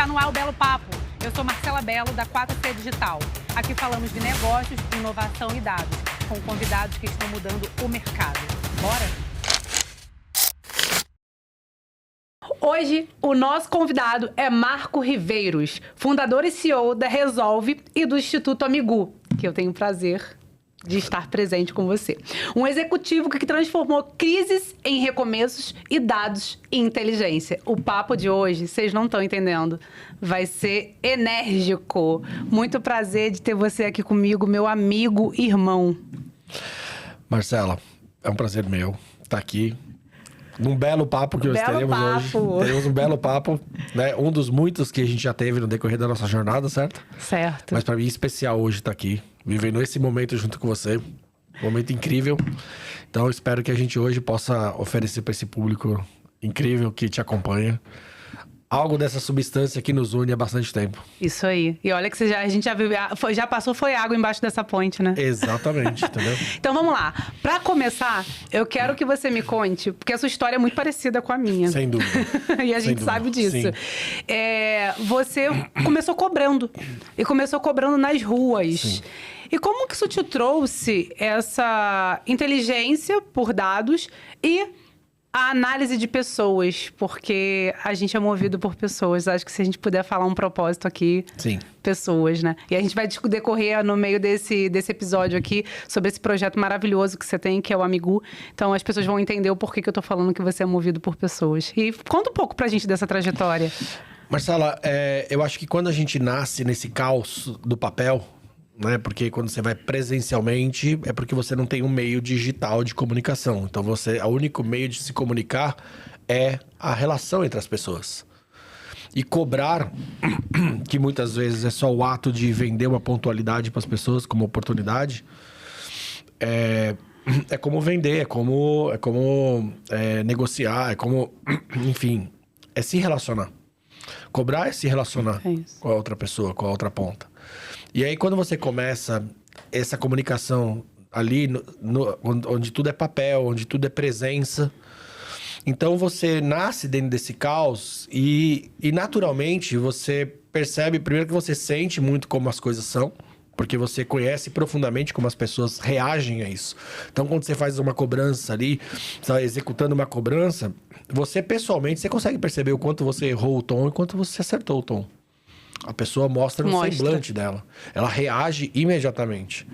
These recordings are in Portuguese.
Está no ar o Belo Papo. Eu sou Marcela Belo, da 4C Digital. Aqui falamos de negócios, inovação e dados, com convidados que estão mudando o mercado. Bora? Hoje, o nosso convidado é Marco Riveiros, fundador e CEO da Resolve e do Instituto Amigu, que eu tenho o prazer de estar presente com você. Um executivo que transformou crises em recomeços e dados em inteligência. O papo de hoje, vocês não estão entendendo, vai ser enérgico. Muito prazer de ter você aqui comigo, meu amigo e irmão. Marcela, é um prazer meu estar aqui. Num belo papo que nós teremos hoje. Teremos um belo papo, né? Um dos muitos que a gente já teve no decorrer da nossa jornada, certo? Certo. Mas para mim é especial hoje estar aqui, vivendo esse momento junto com você. Um momento incrível. Então eu espero que a gente hoje possa oferecer para esse público incrível que te acompanha algo dessa substância que nos une há bastante tempo. Isso aí. E olha que a gente já viu, já passou, foi água embaixo dessa ponte, né? Exatamente, entendeu? Então vamos lá. Para começar, eu quero que você me conte, porque a sua história é muito parecida com a minha. Sem dúvida. E a gente sabe disso. Você começou cobrando. E começou cobrando nas ruas. Sim. E como que isso te trouxe essa inteligência por dados e a análise de pessoas? Porque a gente é movido por pessoas. Acho que se a gente puder falar um propósito aqui, Sim. Pessoas, né? E a gente vai decorrer no meio desse episódio aqui sobre esse projeto maravilhoso que você tem, que é o Amigu. Então as pessoas vão entender o porquê que eu tô falando que você é movido por pessoas. E conta um pouco pra gente dessa trajetória. Marcela, eu acho que quando a gente nasce nesse caos do papel, né? Porque quando você vai presencialmente, é porque você não tem um meio digital de comunicação. Então, o único meio de se comunicar é a relação entre as pessoas. E cobrar, que muitas vezes é só o ato de vender uma pontualidade para as pessoas como oportunidade, é como vender, é como negociar, é como, enfim, é se relacionar. Cobrar é se relacionar com a outra pessoa, com a outra ponta. E aí, quando você começa essa comunicação ali, onde tudo é papel, onde tudo é presença, então você nasce dentro desse caos e naturalmente você percebe, primeiro, que você sente muito como as coisas são, porque você conhece profundamente como as pessoas reagem a isso. Então, quando você faz uma cobrança ali, você está executando uma cobrança, você pessoalmente, você consegue perceber o quanto você errou o tom e o quanto você acertou o tom. A pessoa mostra no semblante dela. Ela reage imediatamente,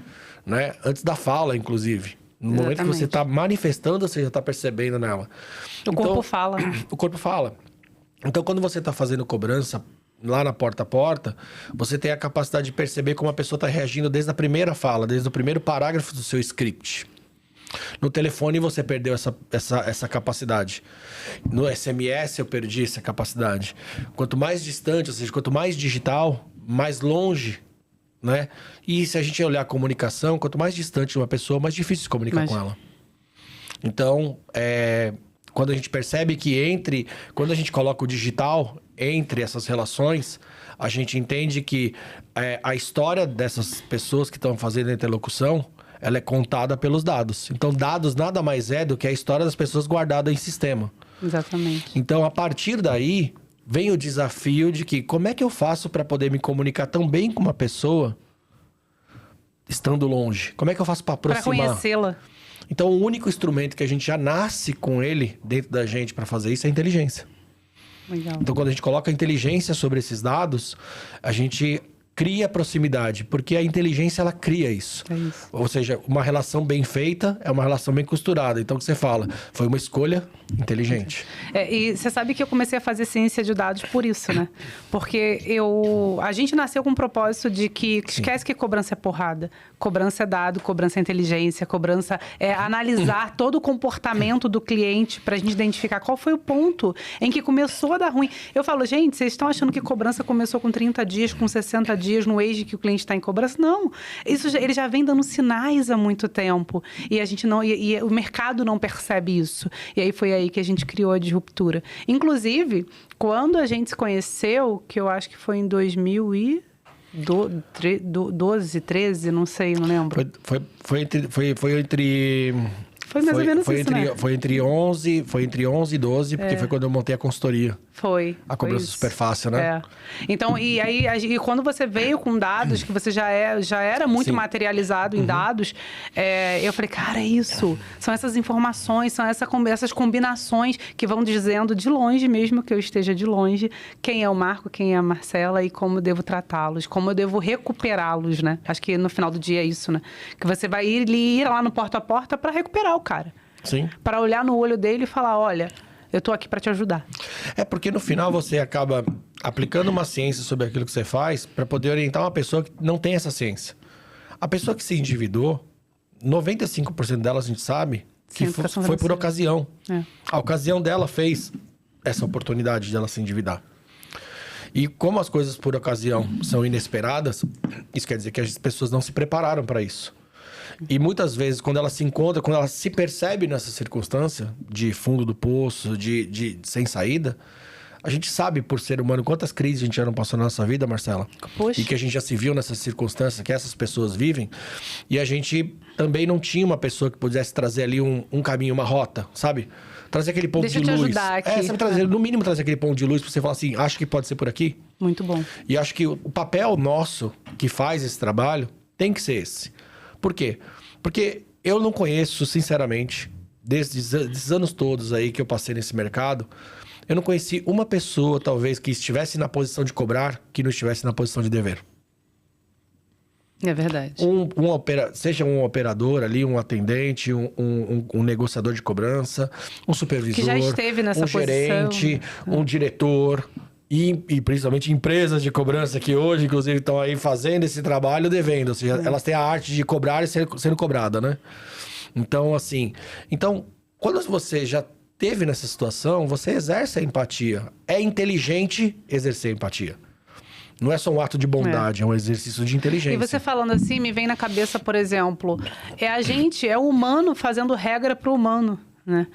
né? Antes da fala, inclusive. No momento que você está manifestando, você já está percebendo nela. O corpo fala. O corpo fala. Então, quando você está fazendo cobrança lá na porta a porta, você tem a capacidade de perceber como a pessoa está reagindo desde a primeira fala, desde o primeiro parágrafo do seu script. No telefone você perdeu essa capacidade. No SMS eu perdi essa capacidade. Quanto mais distante, ou seja, quanto mais digital, mais longe, né? E se a gente olhar a comunicação, quanto mais distante de uma pessoa, mais difícil se comunicar com ela. Então, quando a gente percebe que quando a gente coloca o digital entre essas relações, a gente entende que a história dessas pessoas que estão fazendo a interlocução, ela é contada pelos dados. Então, dados nada mais é do que a história das pessoas guardada em sistema. Exatamente. Então, a partir daí, vem o desafio de que como é que eu faço para poder me comunicar tão bem com uma pessoa estando longe? Como é que eu faço para aproximar? Para conhecê-la. Então, o único instrumento que a gente já nasce com ele dentro da gente para fazer isso é a inteligência. Legal. Então, quando a gente coloca a inteligência sobre esses dados, a gente cria proximidade, porque a inteligência, ela cria isso. É isso. Ou seja, uma relação bem feita é uma relação bem costurada. Então, o que você fala? Foi uma escolha inteligente. E você sabe que eu comecei a fazer ciência de dados por isso, né? Porque a gente nasceu com o propósito de que esquece que cobrança é porrada. Cobrança é dado, cobrança é inteligência, cobrança é analisar todo o comportamento do cliente pra gente identificar qual foi o ponto em que começou a dar ruim. Eu falo, gente, vocês estão achando que cobrança começou com 30 dias, com 60 dias, no age que o cliente está em cobrança? Não. Ele já vem dando sinais há muito tempo. E a gente não, e o mercado não percebe isso. E aí foi aí que a gente criou a disruptura. Inclusive, quando a gente se conheceu, que eu acho que foi em 2012, 13, não sei, não lembro. Foi entre... Foi mais ou menos isso, né? Foi entre 11 e 12, porque foi quando eu montei a consultoria. A cobrança super fácil, né? Então, e quando você veio com dados, que você já era muito materializado em dados, eu falei, cara, é isso. São essas informações, são essas combinações que vão dizendo de longe, mesmo que eu esteja de longe, quem é o Marco, quem é a Marcela e como eu devo tratá-los, como eu devo recuperá-los, né? Acho que no final do dia é isso, né? Que você vai ir lá no porta a porta para recuperar o cara. Sim. Para olhar no olho dele e falar, olha, eu tô aqui para te ajudar. É porque no final você acaba aplicando uma ciência sobre aquilo que você faz para poder orientar uma pessoa que não tem essa ciência. A pessoa que se endividou, 95% delas a gente sabe que foi por ocasião. A ocasião dela fez essa oportunidade de ela se endividar. E como as coisas por ocasião são inesperadas, isso quer dizer que as pessoas não se prepararam para isso. E muitas vezes, quando ela se encontra, quando ela se percebe nessa circunstância de fundo do poço, de sem saída, a gente sabe, por ser humano, quantas crises a gente já não passou na nossa vida, Marcela. Poxa. E que a gente já se viu nessas circunstâncias que essas pessoas vivem. E a gente também não tinha uma pessoa que pudesse trazer ali um caminho, uma rota, sabe? Trazer aquele ponto de luz. Deixa eu te ajudar aqui. Sabe, no mínimo trazer aquele ponto de luz pra você falar assim, acho que pode ser por aqui. Muito bom. E acho que o papel nosso, que faz esse trabalho, tem que ser esse. Por quê? Porque eu não conheço, sinceramente, desses anos todos aí que eu passei nesse mercado, eu não conheci uma pessoa, talvez, que estivesse na posição de cobrar, que não estivesse na posição de dever. É verdade. Seja um operador ali, um atendente, um negociador de cobrança, um supervisor, que já esteve nessa posição, gerente, um diretor... E principalmente empresas de cobrança que hoje, inclusive, estão aí fazendo esse trabalho devendo. Ou seja, elas têm a arte de cobrar e sendo cobrada, né? Então, assim... Então, quando você já esteve nessa situação, você exerce a empatia. É inteligente exercer a empatia. Não é só um ato de bondade, é um exercício de inteligência. E você falando assim, me vem na cabeça, por exemplo... É o humano fazendo regra para o humano. Né?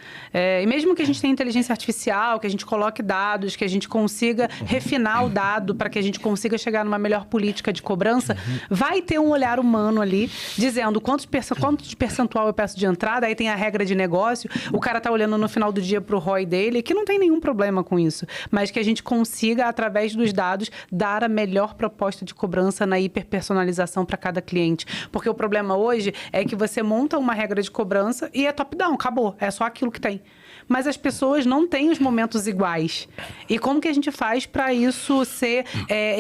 E mesmo que a gente tenha inteligência artificial, que a gente coloque dados, que a gente consiga refinar o dado para que a gente consiga chegar numa melhor política de cobrança, vai ter um olhar humano ali, dizendo quanto de percentual eu peço de entrada, aí tem a regra de negócio, o cara tá olhando no final do dia pro ROI dele, que não tem nenhum problema com isso, mas que a gente consiga, através dos dados, dar a melhor proposta de cobrança na hiperpersonalização para cada cliente. Porque o problema hoje é que você monta uma regra de cobrança e é top-down, acabou, é só aquilo que tem. Mas as pessoas não têm os momentos iguais. E como que a gente faz para isso ser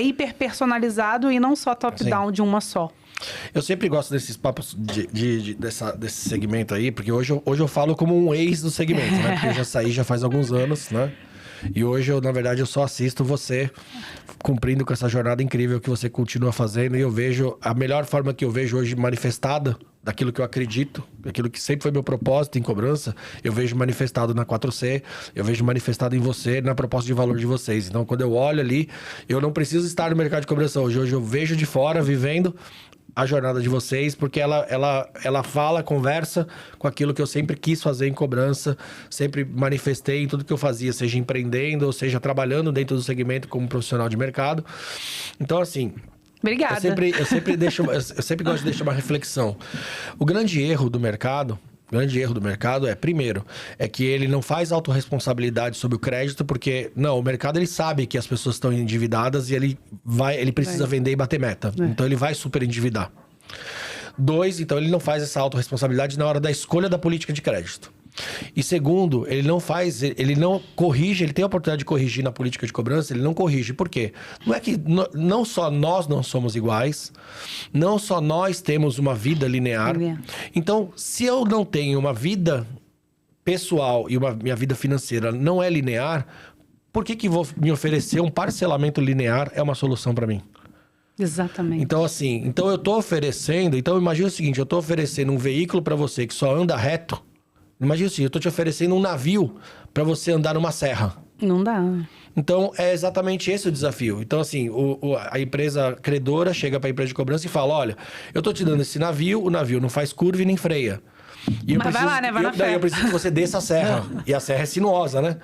hiperpersonalizado e não só top-down de uma só? Eu sempre gosto desses papos desse segmento aí, porque hoje eu falo como um ex do segmento, né? Porque eu já saí já faz alguns anos, né? E hoje, na verdade, eu só assisto você cumprindo com essa jornada incrível que você continua fazendo. E eu vejo, a melhor forma que eu vejo hoje manifestada daquilo que eu acredito, daquilo que sempre foi meu propósito em cobrança, eu vejo manifestado na 4C, eu vejo manifestado em você, na proposta de valor de vocês. Então, quando eu olho ali, eu não preciso estar no mercado de cobrança hoje. Hoje eu vejo de fora, vivendo a jornada de vocês, porque ela fala, conversa com aquilo que eu sempre quis fazer em cobrança, sempre manifestei em tudo que eu fazia, seja empreendendo, ou seja trabalhando dentro do segmento como profissional de mercado. Então, assim... Obrigada. Eu sempre gosto de deixar uma reflexão. O grande erro do mercado primeiro, é que ele não faz autorresponsabilidade sobre o crédito, porque, não, o mercado ele sabe que as pessoas estão endividadas e ele precisa vender e bater meta. Então ele vai super endividar. 2, então ele não faz essa autorresponsabilidade na hora da escolha da política de crédito. E segundo, ele não corrige, ele tem a oportunidade de corrigir na política de cobrança, ele não corrige. Por quê? Não é que não só nós não somos iguais, não só nós temos uma vida linear. Então, se eu não tenho uma vida pessoal e minha vida financeira não é linear, por que vou me oferecer um parcelamento linear é uma solução para mim? Exatamente. Então, assim, eu tô oferecendo... Então, imagina o seguinte, eu tô oferecendo um veículo para você que só anda reto. Imagina assim, eu tô te oferecendo um navio para você andar numa serra. Não dá. Então, é exatamente esse o desafio. Então, assim, a empresa credora chega para a empresa de cobrança e fala, olha, eu tô te dando esse navio, o navio não faz curva e nem freia. Mas vai lá, né? Vai na fé. Eu preciso que você desça a serra. E a serra é sinuosa, né?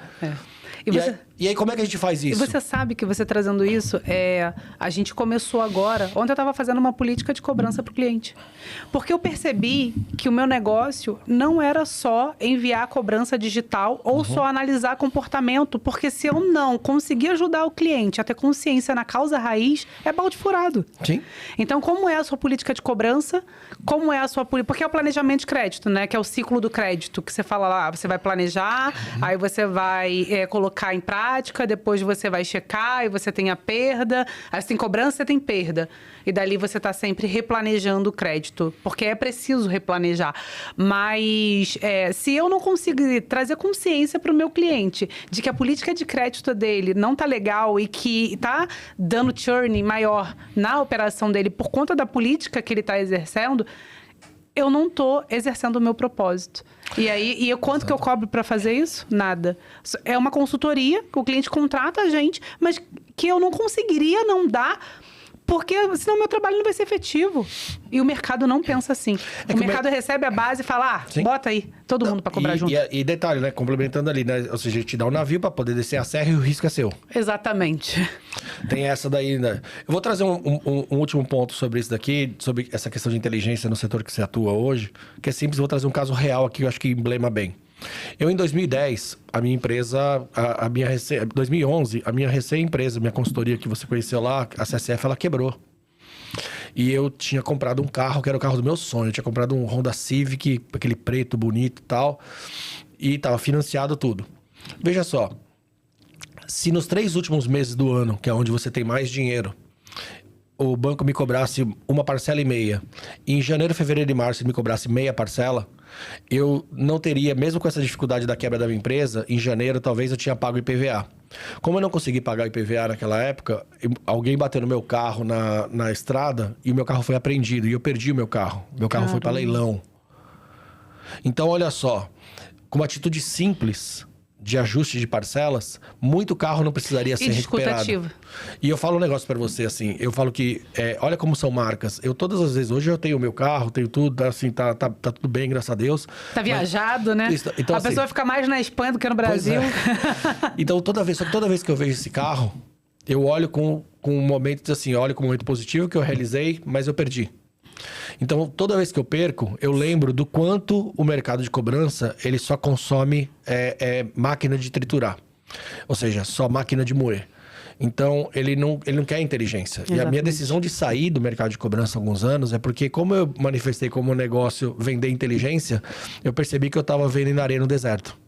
E você... E aí, como é que a gente faz isso? E você sabe que você trazendo isso, a gente começou agora... Ontem eu estava fazendo uma política de cobrança para o cliente. Porque eu percebi que o meu negócio não era só enviar cobrança digital ou só analisar comportamento. Porque se eu não conseguir ajudar o cliente a ter consciência na causa raiz, é balde furado. Sim. Então, como é a sua política de cobrança? Como é a sua política... Porque é o planejamento de crédito, né? Que é o ciclo do crédito. Que você fala lá, você vai planejar, aí você vai colocar em prática, depois você vai checar e você tem a perda. Aí você tem cobrança, você tem perda. E dali você está sempre replanejando o crédito. Porque é preciso replanejar. Mas se eu não conseguir trazer consciência para o meu cliente de que a política de crédito dele não está legal e que está dando churn maior na operação dele por conta da política que ele está exercendo, eu não estou exercendo o meu propósito. E quanto que eu cobro para fazer isso? Nada. É uma consultoria que o cliente contrata a gente, mas que eu não conseguiria não dar, porque senão meu trabalho não vai ser efetivo. E o mercado não pensa assim. O mercado recebe a base e fala, bota aí, todo mundo para cobrar junto. E detalhe, né? Complementando ali, né? Ou seja, a gente dá um navio para poder descer a serra e o risco é seu. Exatamente. Tem essa daí, né? Eu vou trazer um último ponto sobre isso daqui, sobre essa questão de inteligência no setor que você atua hoje, que é simples, vou trazer um caso real aqui que eu acho que emblema bem. Eu, em 2010, a minha empresa, 2011, a minha recém-empresa, minha consultoria que você conheceu lá, a CSF, ela quebrou. E eu tinha comprado um carro, que era o carro do meu sonho. Eu tinha comprado um Honda Civic, aquele preto, bonito e tal. E tava financiado tudo. Veja só, se nos 3 últimos meses do ano, que é onde você tem mais dinheiro, o banco me cobrasse uma parcela e meia, e em janeiro, fevereiro e março ele me cobrasse meia parcela, eu não teria, mesmo com essa dificuldade da quebra da minha empresa, em janeiro talvez eu tinha pago o IPVA. Como eu não consegui pagar o IPVA naquela época, alguém bateu no meu carro na estrada e o meu carro foi apreendido e eu perdi o meu carro. Meu carro foi para leilão. Então, olha só, com uma atitude simples de ajuste de parcelas, muito carro não precisaria ser recuperado. E eu falo um negócio para você, assim, eu falo que, olha como são marcas. Eu todas as vezes, hoje eu tenho o meu carro, tenho tudo, assim, tá tudo bem, graças a Deus. Tá viajado, né? Então, a pessoa fica mais na Espanha do que no Brasil. Então, toda vez que eu vejo esse carro, eu olho com um momento, assim, olho com um momento positivo que eu realizei, mas eu perdi. Então, toda vez que eu perco, eu lembro do quanto o mercado de cobrança, ele só consome máquina de triturar. Ou seja, só máquina de moer. Então, ele não quer inteligência. Exatamente. E a minha decisão de sair do mercado de cobrança há alguns anos é porque, como eu manifestei como negócio vender inteligência, eu percebi que eu estava vendendo areia no deserto.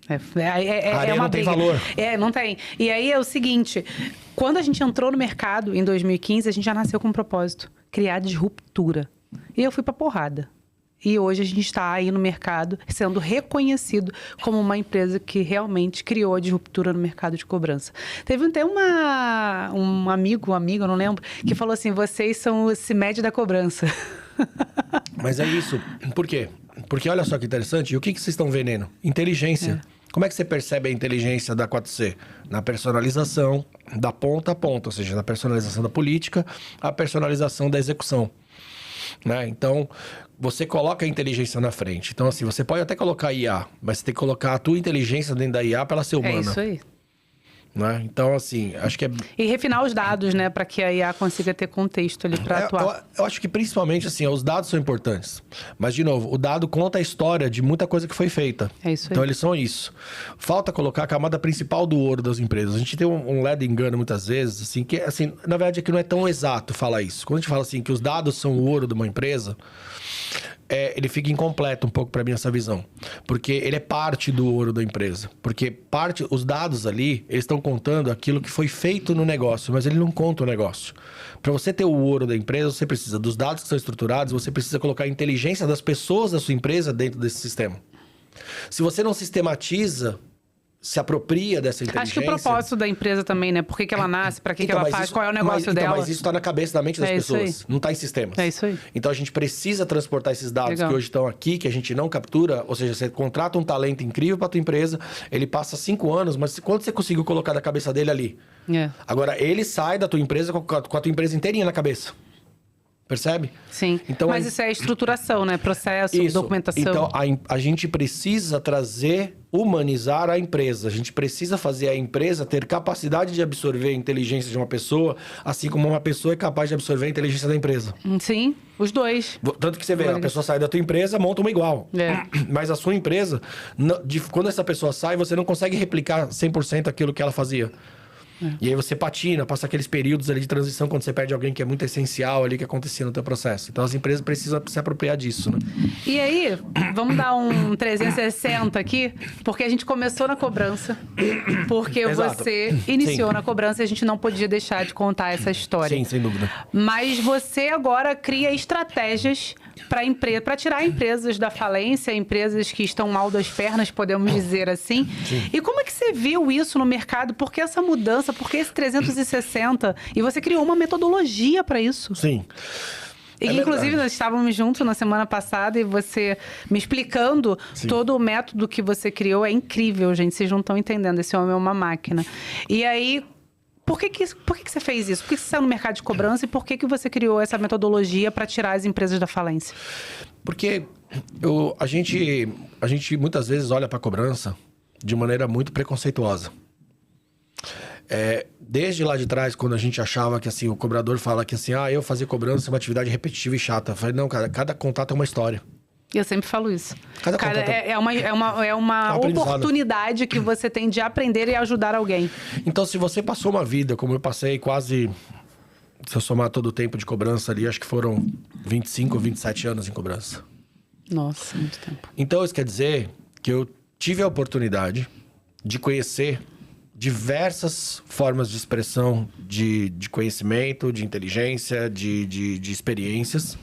A areia não tem valor. Não tem. E aí é o seguinte, quando a gente entrou no mercado em 2015, a gente já nasceu com um propósito, criar disruptura. E eu fui pra porrada. E hoje a gente está aí no mercado sendo reconhecido como uma empresa que realmente criou a disruptura no mercado de cobrança. Teve até um amigo, eu não lembro, que falou assim, vocês são o CIMED da cobrança. Mas é isso. Por quê? Porque olha só que interessante, e o que vocês estão vendendo? Inteligência. Como é que você percebe a inteligência da 4C? Na personalização, da ponta a ponta, ou seja, na personalização da política, a personalização da execução. Né? Então, você coloca a inteligência na frente. Então, assim, você pode até colocar IA, mas você tem que colocar a tua inteligência dentro da IA para ela ser humana. É isso aí. Né? Então, assim, acho que é... E refinar os dados, né? Para que a IA consiga ter contexto ali para atuar. Eu acho que principalmente, assim, os dados são importantes. Mas, de novo, o dado conta a história de muita coisa que foi feita. É isso aí. Então, eles são isso. Falta colocar a camada principal do ouro das empresas. A gente tem um ledo engano muitas vezes, assim, que, assim, na verdade, é que não é tão exato falar isso. Quando a gente fala, assim, que os dados são o ouro de uma empresa... ele fica incompleto um pouco para mim essa visão. Porque ele é parte do ouro da empresa. Porque os dados ali, eles estão contando aquilo que foi feito no negócio, mas ele não conta o negócio. Para você ter o ouro da empresa, você precisa dos dados que são estruturados, você precisa colocar a inteligência das pessoas da sua empresa dentro desse sistema. Se você não sistematiza, se apropria dessa inteligência... Acho que o propósito da empresa também, né? Por que ela nasce, para que ela faz, qual é o negócio dela. Mas isso está na cabeça, na mente das pessoas. Não está em sistemas. É isso aí. Então, a gente precisa transportar esses dados que hoje estão aqui, que a gente não captura. Ou seja, você contrata um talento incrível para tua empresa, ele passa 5 anos, mas quanto você conseguiu colocar da cabeça dele ali? Agora, ele sai da tua empresa com a tua empresa inteirinha na cabeça. Percebe? Sim. Então, mas isso é estruturação, né? Processo, documentação. Então, a gente precisa humanizar a empresa. A gente precisa fazer a empresa ter capacidade de absorver a inteligência de uma pessoa, assim como uma pessoa é capaz de absorver a inteligência da empresa. Sim, os dois. Tanto que você vê, a pessoa sai da tua empresa, monta uma igual. Mas a sua empresa, quando essa pessoa sai, você não consegue replicar 100% aquilo que ela fazia. E aí você patina, passa aqueles períodos ali de transição quando você perde alguém que é muito essencial ali que acontecia no teu processo. Então as empresas precisam se apropriar disso, né? E aí, vamos dar um 360 aqui, porque a gente começou na cobrança, porque Exato. Você iniciou na cobrança e a gente não podia deixar de contar essa história. Sim, sem dúvida. Mas você agora cria estratégias para tirar empresas da falência, empresas que estão mal das pernas, podemos dizer assim. Sim. E como é que você viu isso no mercado? Por que essa mudança? Por que esse 360? E você criou uma metodologia para isso. Sim. E que, inclusive, nós estávamos juntos na semana passada e você me explicando todo o método que você criou. É incrível, gente. Vocês não estão entendendo. Esse homem é uma máquina. E aí, por que você fez isso? Por que você saiu no mercado de cobrança e por que você criou essa metodologia para tirar as empresas da falência? Porque a gente muitas vezes olha para a cobrança de maneira muito preconceituosa. Desde lá de trás, quando a gente achava que assim, o cobrador fala que assim, eu fazer cobrança é uma atividade repetitiva e chata. Eu falei, não, cara, cada contato é uma história. Eu sempre falo isso. Cada cara, contato é uma oportunidade que você tem de aprender e ajudar alguém. Então, se você passou uma vida, como eu passei quase, se eu somar todo o tempo de cobrança ali, acho que foram 25 ou 27 anos em cobrança. Nossa, muito tempo. Então, isso quer dizer que eu tive a oportunidade de conhecer diversas formas de expressão de conhecimento, de inteligência, de experiências.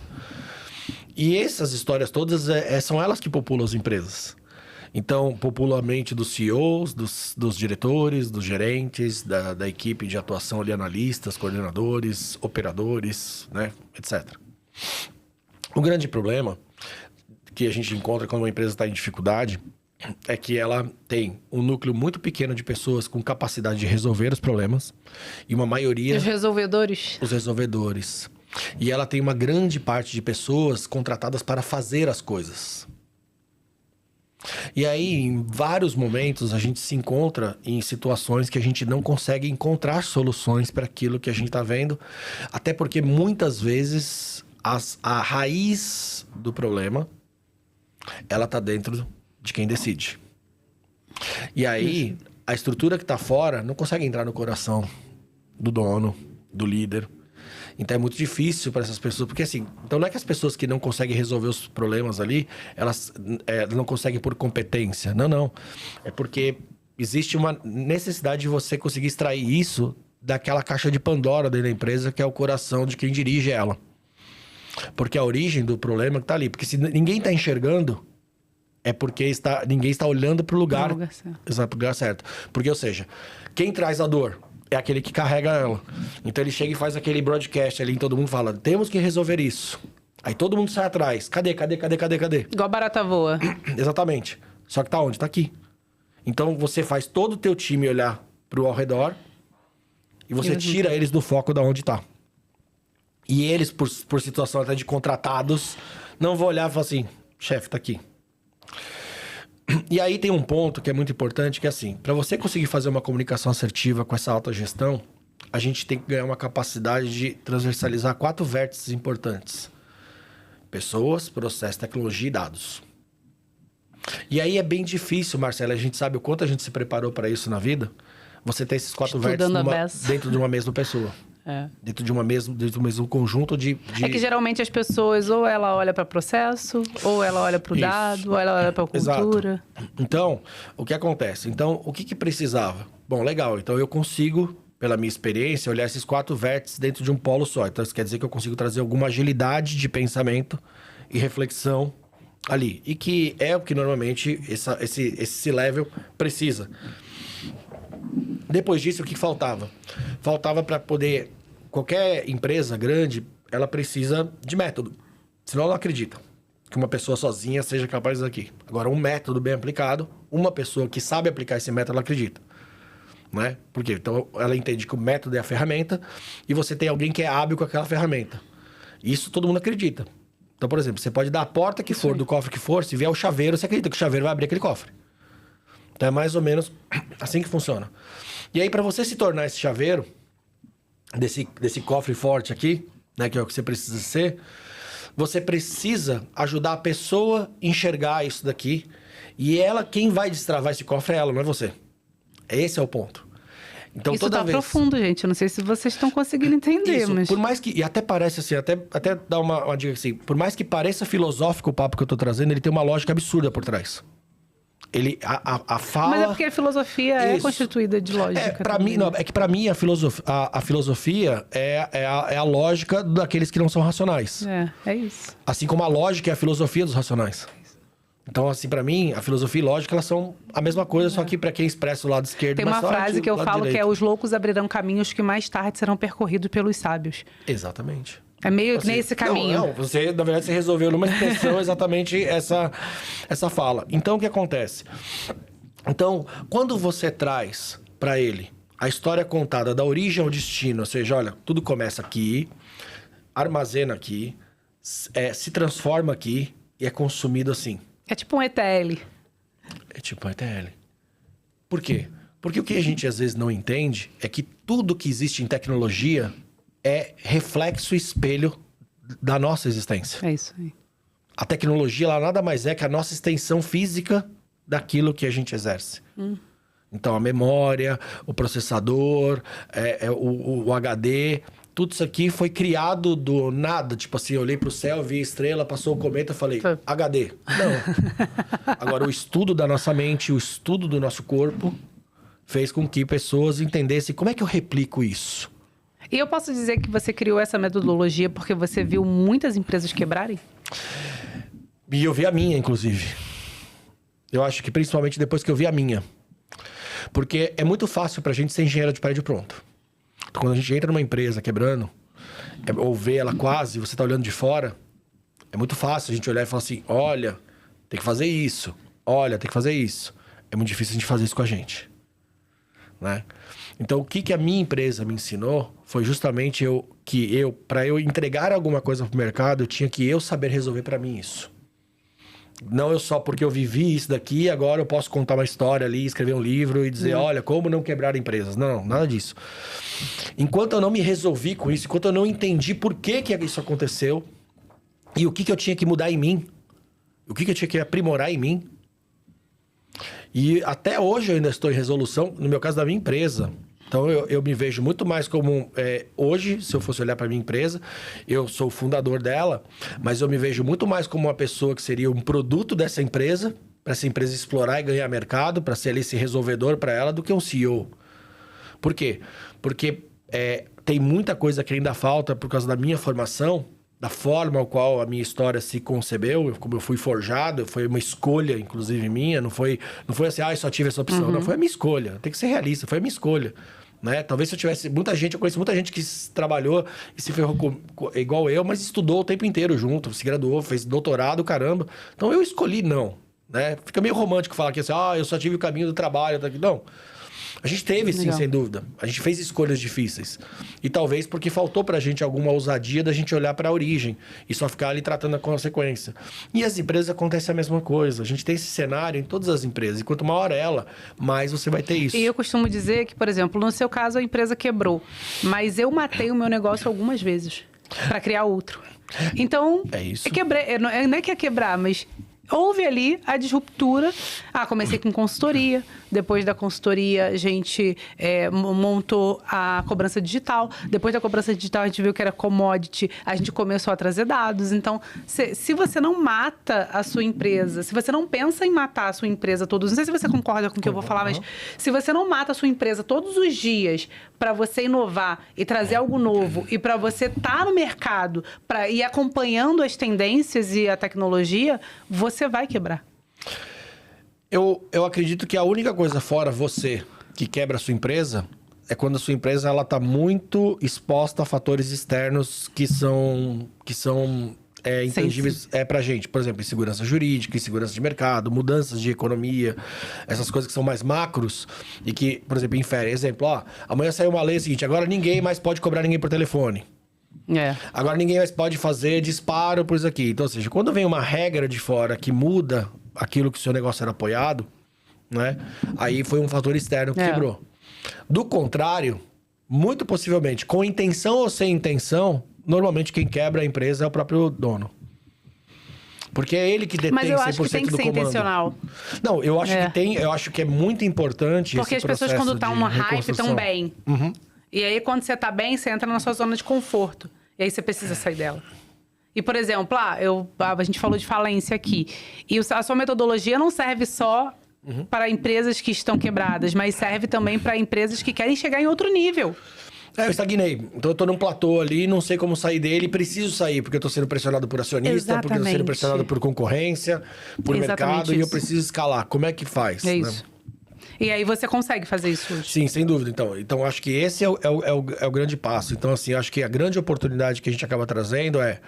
E essas histórias todas são elas que populam as empresas. Então, popula a mente dos CEOs, dos diretores, dos gerentes, da equipe de atuação ali, analistas, coordenadores, operadores, né, etc. O grande problema que a gente encontra quando uma empresa está em dificuldade é que ela tem um núcleo muito pequeno de pessoas com capacidade de resolver os problemas e uma maioria... Os resolvedores. Os resolvedores. E ela tem uma grande parte de pessoas contratadas para fazer as coisas. E aí, em vários momentos, a gente se encontra em situações que a gente não consegue encontrar soluções para aquilo que a gente está vendo, até porque muitas vezes a raiz do problema ela está dentro de quem decide. E aí, a estrutura que está fora não consegue entrar no coração do dono, do líder. Então é muito difícil para essas pessoas, porque assim, então não é que as pessoas que não conseguem resolver os problemas ali, elas não conseguem por competência. Não. É porque existe uma necessidade de você conseguir extrair isso daquela caixa de Pandora dentro da empresa, que é o coração de quem dirige ela. Porque a origem do problema está ali. Porque se ninguém está enxergando, é porque ninguém está olhando para o lugar, exato, pro lugar certo. Porque, ou seja, quem traz a dor é aquele que carrega ela. Então ele chega e faz aquele broadcast ali, e todo mundo fala, temos que resolver isso. Aí todo mundo sai atrás. Cadê? Igual barata voa. Exatamente. Só que tá onde? Tá aqui. Então você faz todo o teu time olhar pro ao redor e você tira eles do foco da onde tá. E eles, por situação até de contratados, não vão olhar e falar assim, chefe, tá aqui. E aí tem um ponto que é muito importante, que é assim, para você conseguir fazer uma comunicação assertiva com essa alta gestão, a gente tem que ganhar uma capacidade de transversalizar 4 vértices importantes. Pessoas, processo, tecnologia e dados. E aí é bem difícil, Marcela, a gente sabe o quanto a gente se preparou para isso na vida, você ter esses 4 vértices dentro de uma mesma pessoa. Dentro do mesmo conjunto de... É que geralmente as pessoas, ou ela olha para processo, ou ela olha para o dado, ou ela olha para a cultura. Exato. Então, o que acontece? Então, o que precisava? Bom, legal. Então, eu consigo, pela minha experiência, olhar esses 4 vértices dentro de um polo só. Então, isso quer dizer que eu consigo trazer alguma agilidade de pensamento e reflexão ali. E que é o que normalmente esse C-level precisa. Depois disso, o que faltava? Faltava para poder... Qualquer empresa grande, ela precisa de método. Senão ela não acredita que uma pessoa sozinha seja capaz daqui. Agora, um método bem aplicado, uma pessoa que sabe aplicar esse método, ela acredita. Né? Por quê? Então, ela entende que o método é a ferramenta e você tem alguém que é hábil com aquela ferramenta. Isso todo mundo acredita. Então, por exemplo, você pode dar a porta que for, do cofre que for, se vier o chaveiro, você acredita que o chaveiro vai abrir aquele cofre. Então é mais ou menos assim que funciona. E aí, para você se tornar esse chaveiro, desse cofre forte aqui, né, que é o que você precisa ser, você precisa ajudar a pessoa a enxergar isso daqui. E ela, quem vai destravar esse cofre é ela, não é você. Esse é o ponto. Então, isso toda tá vez... profundo, gente. Eu não sei se vocês estão conseguindo entender, Isso, mas... por mais que... E até parece assim, até dar uma dica assim. Por mais que pareça filosófico o papo que eu tô trazendo, ele tem uma lógica absurda por trás. Ele, a fala... Mas é porque a filosofia é constituída de lógica. Pra mim, não, é que pra mim a filosofia é a lógica daqueles que não são racionais. É isso. Assim como a lógica é a filosofia dos racionais. Então, assim, pra mim, a filosofia e lógica, elas são a mesma coisa, só que pra quem expressa o lado esquerdo... Tem uma frase que eu falo que é: os loucos abrirão caminhos que mais tarde serão percorridos pelos sábios. Exatamente. É meio que nesse caminho. Não, você, na verdade, você resolveu numa expressão exatamente essa fala. Então, o que acontece? Então, quando você traz pra ele a história contada da origem ao destino, ou seja, olha, tudo começa aqui, armazena aqui, se transforma aqui e é consumido assim. É tipo um ETL. É tipo um ETL. Por quê? Porque o que a gente às vezes não entende é que tudo que existe em tecnologia é reflexo e espelho da nossa existência. É isso aí. A tecnologia, ela nada mais é que a nossa extensão física daquilo que a gente exerce. Então, a memória, o processador, o HD... Tudo isso aqui foi criado do nada. Tipo assim, eu olhei pro céu, vi a estrela, passou o cometa, falei, HD. Não. Agora, o estudo da nossa mente, o estudo do nosso corpo, fez com que pessoas entendessem como é que eu replico isso. E eu posso dizer que você criou essa metodologia porque você viu muitas empresas quebrarem? E eu vi a minha, inclusive. Eu acho que principalmente depois que eu vi a minha. Porque é muito fácil pra gente ser engenheiro de prédio pronto. Quando a gente entra numa empresa quebrando, ou vê ela quase, você tá olhando de fora, é muito fácil a gente olhar e falar assim, olha, tem que fazer isso. Olha, tem que fazer isso. É muito difícil a gente fazer isso com a gente. Né? Então, o que a minha empresa me ensinou foi justamente para eu entregar alguma coisa pro mercado, eu tinha que eu saber resolver para mim isso. Não eu só porque eu vivi isso daqui, agora eu posso contar uma história ali, escrever um livro e dizer, olha, como não quebrar empresas. Não, nada disso. Enquanto eu não me resolvi com isso, enquanto eu não entendi por que isso aconteceu e o que eu tinha que mudar em mim, o que eu tinha que aprimorar em mim. E até hoje eu ainda estou em resolução, no meu caso da minha empresa. Então, eu me vejo muito mais como... hoje, se eu fosse olhar para a minha empresa, eu sou o fundador dela, mas eu me vejo muito mais como uma pessoa que seria um produto dessa empresa, para essa empresa explorar e ganhar mercado, para ser ali esse resolvedor para ela, do que um CEO. Por quê? Porque tem muita coisa que ainda falta por causa da minha formação, da forma ao qual a minha história se concebeu, como eu fui forjado, foi uma escolha, inclusive, minha. Não foi assim, eu só tive essa opção. Não, foi a minha escolha. Tem que ser realista, foi a minha escolha. Né? Talvez se eu tivesse... eu conheço muita gente que trabalhou e se ferrou igual eu, mas estudou o tempo inteiro junto, se graduou, fez doutorado, caramba. Então eu escolhi não. Né? Fica meio romântico falar que assim, eu só tive o caminho do trabalho. Não. A gente teve, sim, sem dúvida. A gente fez escolhas difíceis. E talvez porque faltou pra gente alguma ousadia da gente olhar pra origem e só ficar ali tratando a consequência. E as empresas acontece a mesma coisa. A gente tem esse cenário em todas as empresas. E quanto maior ela, mais você vai ter isso. E eu costumo dizer que, por exemplo, no seu caso a empresa quebrou. Mas eu matei o meu negócio algumas vezes pra criar outro. Então, é isso. Não é que é quebrar, mas... houve ali a disruptura. Comecei com consultoria. Depois da consultoria, a gente montou a cobrança digital. Depois da cobrança digital, a gente viu que era commodity. A gente começou a trazer dados. Então, se você não mata a sua empresa, se você não pensa em matar a sua empresa todos... não sei se você concorda com o que eu vou falar, mas se você não mata a sua empresa todos os dias para você inovar e trazer algo novo e para você estar no mercado para ir acompanhando as tendências e a tecnologia, você vai quebrar. Eu acredito que a única coisa fora você que quebra a sua empresa é quando a sua empresa ela tá muito exposta a fatores externos que são intangíveis pra gente. Por exemplo, insegurança jurídica, insegurança de mercado, mudanças de economia, essas coisas que são mais macros e que, por exemplo, inferem. Exemplo, amanhã saiu uma lei seguinte, agora ninguém mais pode cobrar ninguém por telefone. Agora ninguém mais pode fazer disparo por isso aqui. Então, ou seja, quando vem uma regra de fora que muda aquilo que o seu negócio era apoiado, né? Aí foi um fator externo que quebrou. Do contrário, muito possivelmente, com intenção ou sem intenção, normalmente quem quebra a empresa é o próprio dono. Porque é ele que detém 100% do comando. Mas eu acho que tem que ser intencional. Não, eu acho que tem, eu acho que é muito importante porque as pessoas quando estão numa hype estão bem. E aí quando você tá bem, você entra na sua zona de conforto. E aí você precisa sair dela. E, por exemplo, a gente falou de falência aqui. E a sua metodologia não serve só para empresas que estão quebradas, mas serve também para empresas que querem chegar em outro nível. Eu estagnei. Então eu tô num platô ali, não sei como sair dele, preciso sair, porque eu tô sendo pressionado por acionista, porque eu tô sendo pressionado por concorrência, por mercado, e eu preciso escalar. Como é que faz? É isso. Né? E aí você consegue fazer isso hoje? Sim, sem dúvida. Então acho que esse é o grande passo. Então, assim, acho que a grande oportunidade que a gente acaba trazendo é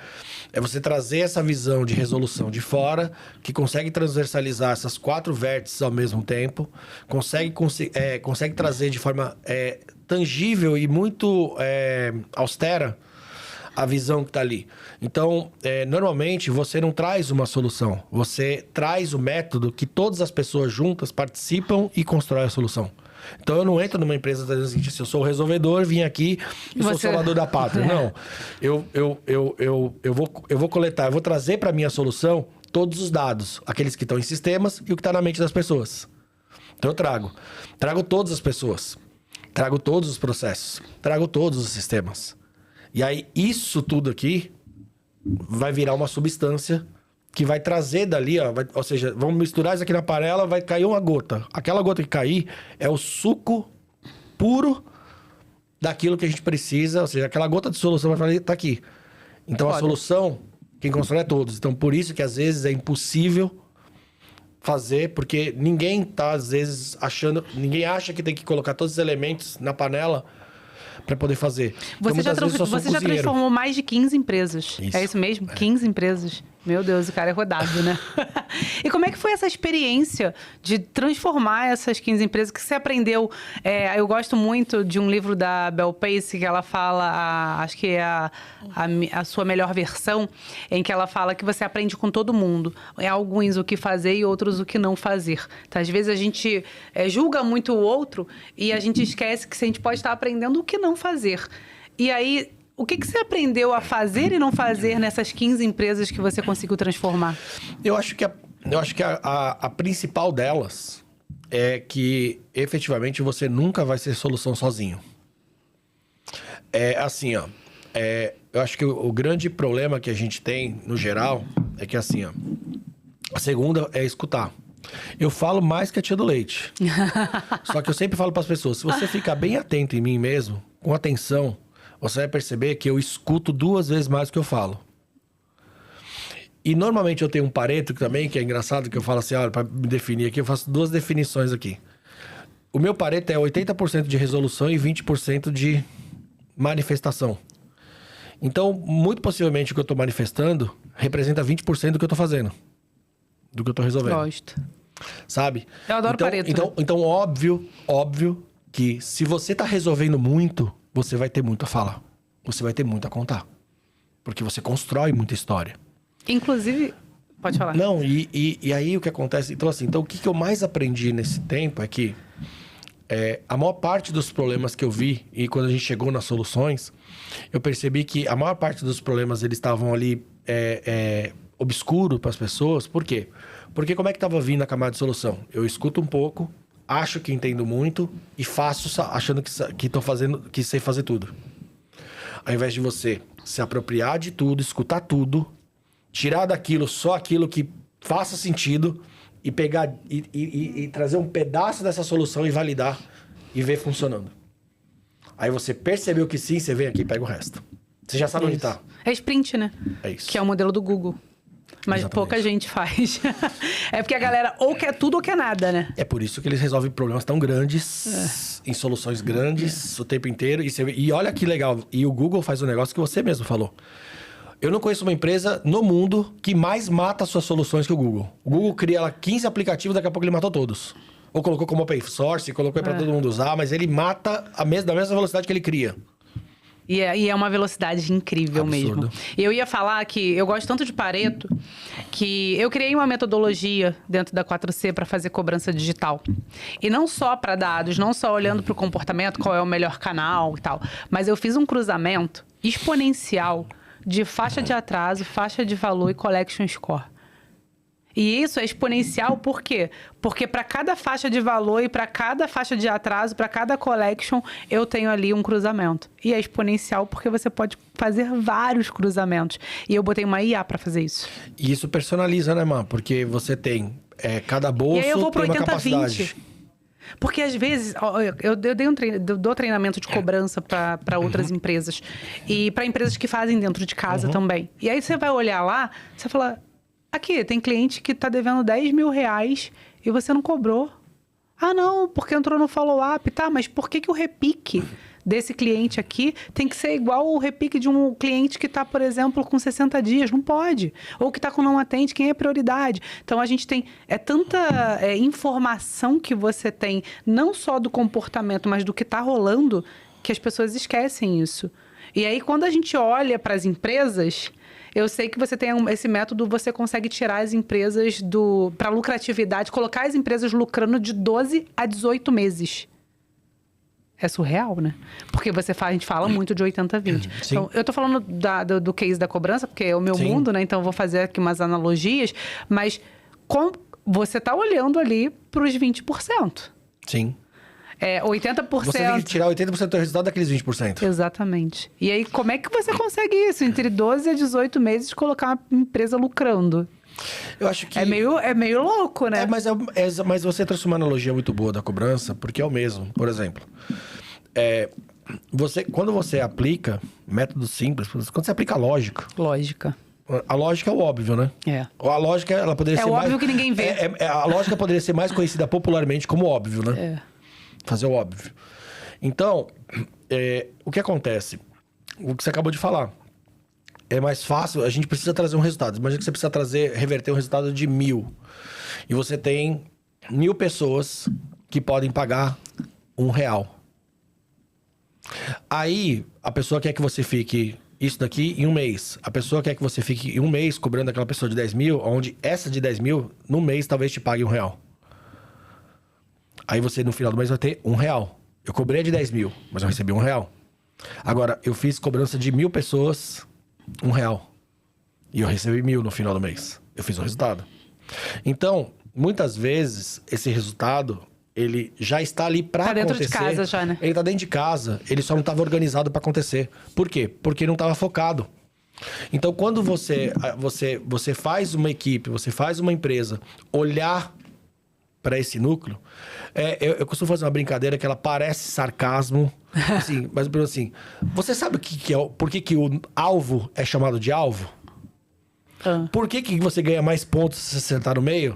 você trazer essa visão de resolução de fora, que consegue transversalizar essas 4 vértices ao mesmo tempo, consegue trazer de forma tangível e muito austera a visão que está ali. Então, normalmente, você não traz uma solução. Você traz o método que todas as pessoas juntas participam e constroem a solução. Então, eu não entro numa empresa dizendo assim, se eu sou o resolvedor, vim aqui e sou o salvador da pátria. Não. Eu vou coletar, eu vou trazer para a minha solução todos os dados. Aqueles que estão em sistemas e o que está na mente das pessoas. Então, eu trago. Trago todas as pessoas. Trago todos os processos. Trago todos os sistemas. E aí, isso tudo aqui vai virar uma substância que vai trazer dali, ou seja, vamos misturar isso aqui na panela, vai cair uma gota. Aquela gota que cair é o suco puro daquilo que a gente precisa, ou seja, aquela gota de solução vai falar, tá aqui. Então, a solução, quem constrói é todos. Então, por isso que às vezes é impossível fazer, porque ninguém tá, às vezes, ninguém acha que tem que colocar todos os elementos na panela para poder fazer. Você já transformou mais de 15 empresas. Isso. É isso mesmo? 15 empresas. Meu Deus, o cara é rodado, né? E como é que foi essa experiência de transformar essas 15 empresas que você aprendeu? Eu gosto muito de um livro da Bel Pace, que ela fala, acho que é a sua melhor versão, em que ela fala que você aprende com todo mundo. Alguns o que fazer e outros o que não fazer. Então, às vezes a gente julga muito o outro e a gente esquece que a gente pode estar aprendendo o que não fazer. E aí, o que você aprendeu a fazer e não fazer nessas 15 empresas que você conseguiu transformar? Eu acho que a principal delas é que, efetivamente, você nunca vai ser solução sozinho. Eu acho que o grande problema que a gente tem, no geral, é que, assim, a segunda é escutar. Eu falo mais que a tia do leite. Só que eu sempre falo para as pessoas, se você ficar bem atento em mim mesmo, com atenção, você vai perceber que eu escuto 2 vezes mais do que eu falo. E normalmente eu tenho um Pareto também, que é engraçado, que eu falo assim, olha, para me definir aqui, eu faço 2 definições aqui. O meu Pareto é 80% de resolução e 20% de manifestação. Então, muito possivelmente o que eu estou manifestando representa 20% do que eu estou fazendo. Do que eu estou resolvendo. Gosto. Sabe? Eu adoro Pareto. Então, óbvio que se você está resolvendo muito, você vai ter muito a falar. Você vai ter muito a contar. Porque você constrói muita história. Inclusive... Pode falar. Não, e aí o que acontece... Então, o que eu mais aprendi nesse tempo é que a maior parte dos problemas que eu vi, e quando a gente chegou nas soluções, eu percebi que a maior parte dos problemas, eles estavam ali obscuro para as pessoas. Por quê? Porque como é que estava vindo a camada de solução? Eu escuto um pouco, acho que entendo muito e faço achando que tô fazendo, que sei fazer tudo. Ao invés de você se apropriar de tudo, escutar tudo, tirar daquilo só aquilo que faça sentido e pegar e trazer um pedaço dessa solução e validar e ver funcionando. Aí você percebeu que sim, você vem aqui e pega o resto. Você já sabe onde tá. É sprint, né? É isso. Que é o modelo do Google. Mas exatamente. Pouca gente faz. É porque a galera ou quer tudo ou quer nada, né? É por isso que eles resolvem problemas tão grandes, em soluções grandes, o tempo inteiro. E olha que legal. E o Google faz um negócio que você mesmo falou. Eu não conheço uma empresa no mundo que mais mata suas soluções que o Google. O Google cria 15 aplicativos, daqui a pouco ele matou todos. Ou colocou como open source, colocou para todo mundo usar, mas ele mata da mesma velocidade que ele cria. E é uma velocidade incrível Absurdo. mesmo. Eu ia falar que eu gosto tanto de Pareto que eu criei uma metodologia dentro da 4C para fazer cobrança digital. E não só para dados, não só olhando para o comportamento, qual é o melhor canal e tal, mas eu fiz um cruzamento exponencial de faixa de atraso, faixa de valor e collection score. E isso é exponencial por quê? Porque para cada faixa de valor e para cada faixa de atraso, para cada collection, eu tenho ali um cruzamento. E é exponencial porque você pode fazer vários cruzamentos. E eu botei uma IA para fazer isso. E isso personaliza, né, Má? Porque você tem cada bolso, e aí eu vou pro tem uma 80, capacidade. 20. Porque às vezes, eu dou treinamento de cobrança para outras empresas. E para empresas que fazem dentro de casa também. E aí você vai olhar lá, você fala... Aqui, tem cliente que tá devendo 10 mil reais e você não cobrou. Ah, não, porque entrou no follow-up. Tá, mas por que o repique desse cliente aqui tem que ser igual o repique de um cliente que tá, por exemplo, com 60 dias? Não pode. Ou que tá com não atende, quem é prioridade? Então, a gente tem... tanta informação que você tem, não só do comportamento, mas do que tá rolando, que as pessoas esquecem isso. E aí, quando a gente olha para as empresas... Eu sei que você tem esse método, você consegue tirar as empresas para lucratividade, colocar as empresas lucrando de 12 a 18 meses. É surreal, né? Porque a gente fala muito de 80-20. Então, eu tô falando do case da cobrança, porque é o meu mundo, né? Então, eu vou fazer aqui umas analogias. Mas você tá olhando ali para os 20%. Sim. 80%... Você tem que tirar 80% do resultado daqueles 20%. Exatamente. E aí, como é que você consegue isso? Entre 12 a 18 meses, colocar uma empresa lucrando? Eu acho que... É meio louco, né? Mas você trouxe uma analogia muito boa da cobrança, porque é o mesmo. Por exemplo, quando você aplica método simples, quando você aplica lógica... A lógica é o óbvio, né? A lógica, ela poderia ser mais... É óbvio que ninguém vê. A lógica poderia ser mais conhecida popularmente como óbvio, né? Fazer o óbvio. Então, o que acontece? O que você acabou de falar. É mais fácil, a gente precisa trazer um resultado. Imagina que você precisa reverter um resultado de 1.000. E você tem 1.000 pessoas que podem pagar R$1. Aí, a pessoa quer que você fique isso daqui em um mês. A pessoa quer que você fique em um mês cobrando aquela pessoa de 10 mil, onde essa de 10 mil, no mês, talvez te pague R$1. Aí você, no final do mês, vai ter R$1. Eu cobrei de 10 mil, mas eu recebi R$1. Agora, eu fiz cobrança de 1.000 pessoas, R$1. E eu recebi 1.000 no final do mês. Eu fiz o resultado. Então, muitas vezes, esse resultado, ele já está ali para acontecer. Tá dentro de casa já, né? Ele tá dentro de casa. Ele só não estava organizado para acontecer. Por quê? Porque não estava focado. Então, quando você faz uma equipe, você faz uma empresa olhar para esse núcleo, eu costumo fazer uma brincadeira que ela parece sarcasmo, assim, mas assim, você sabe por que o alvo é chamado de alvo? Por que você ganha mais pontos se você acertar no meio?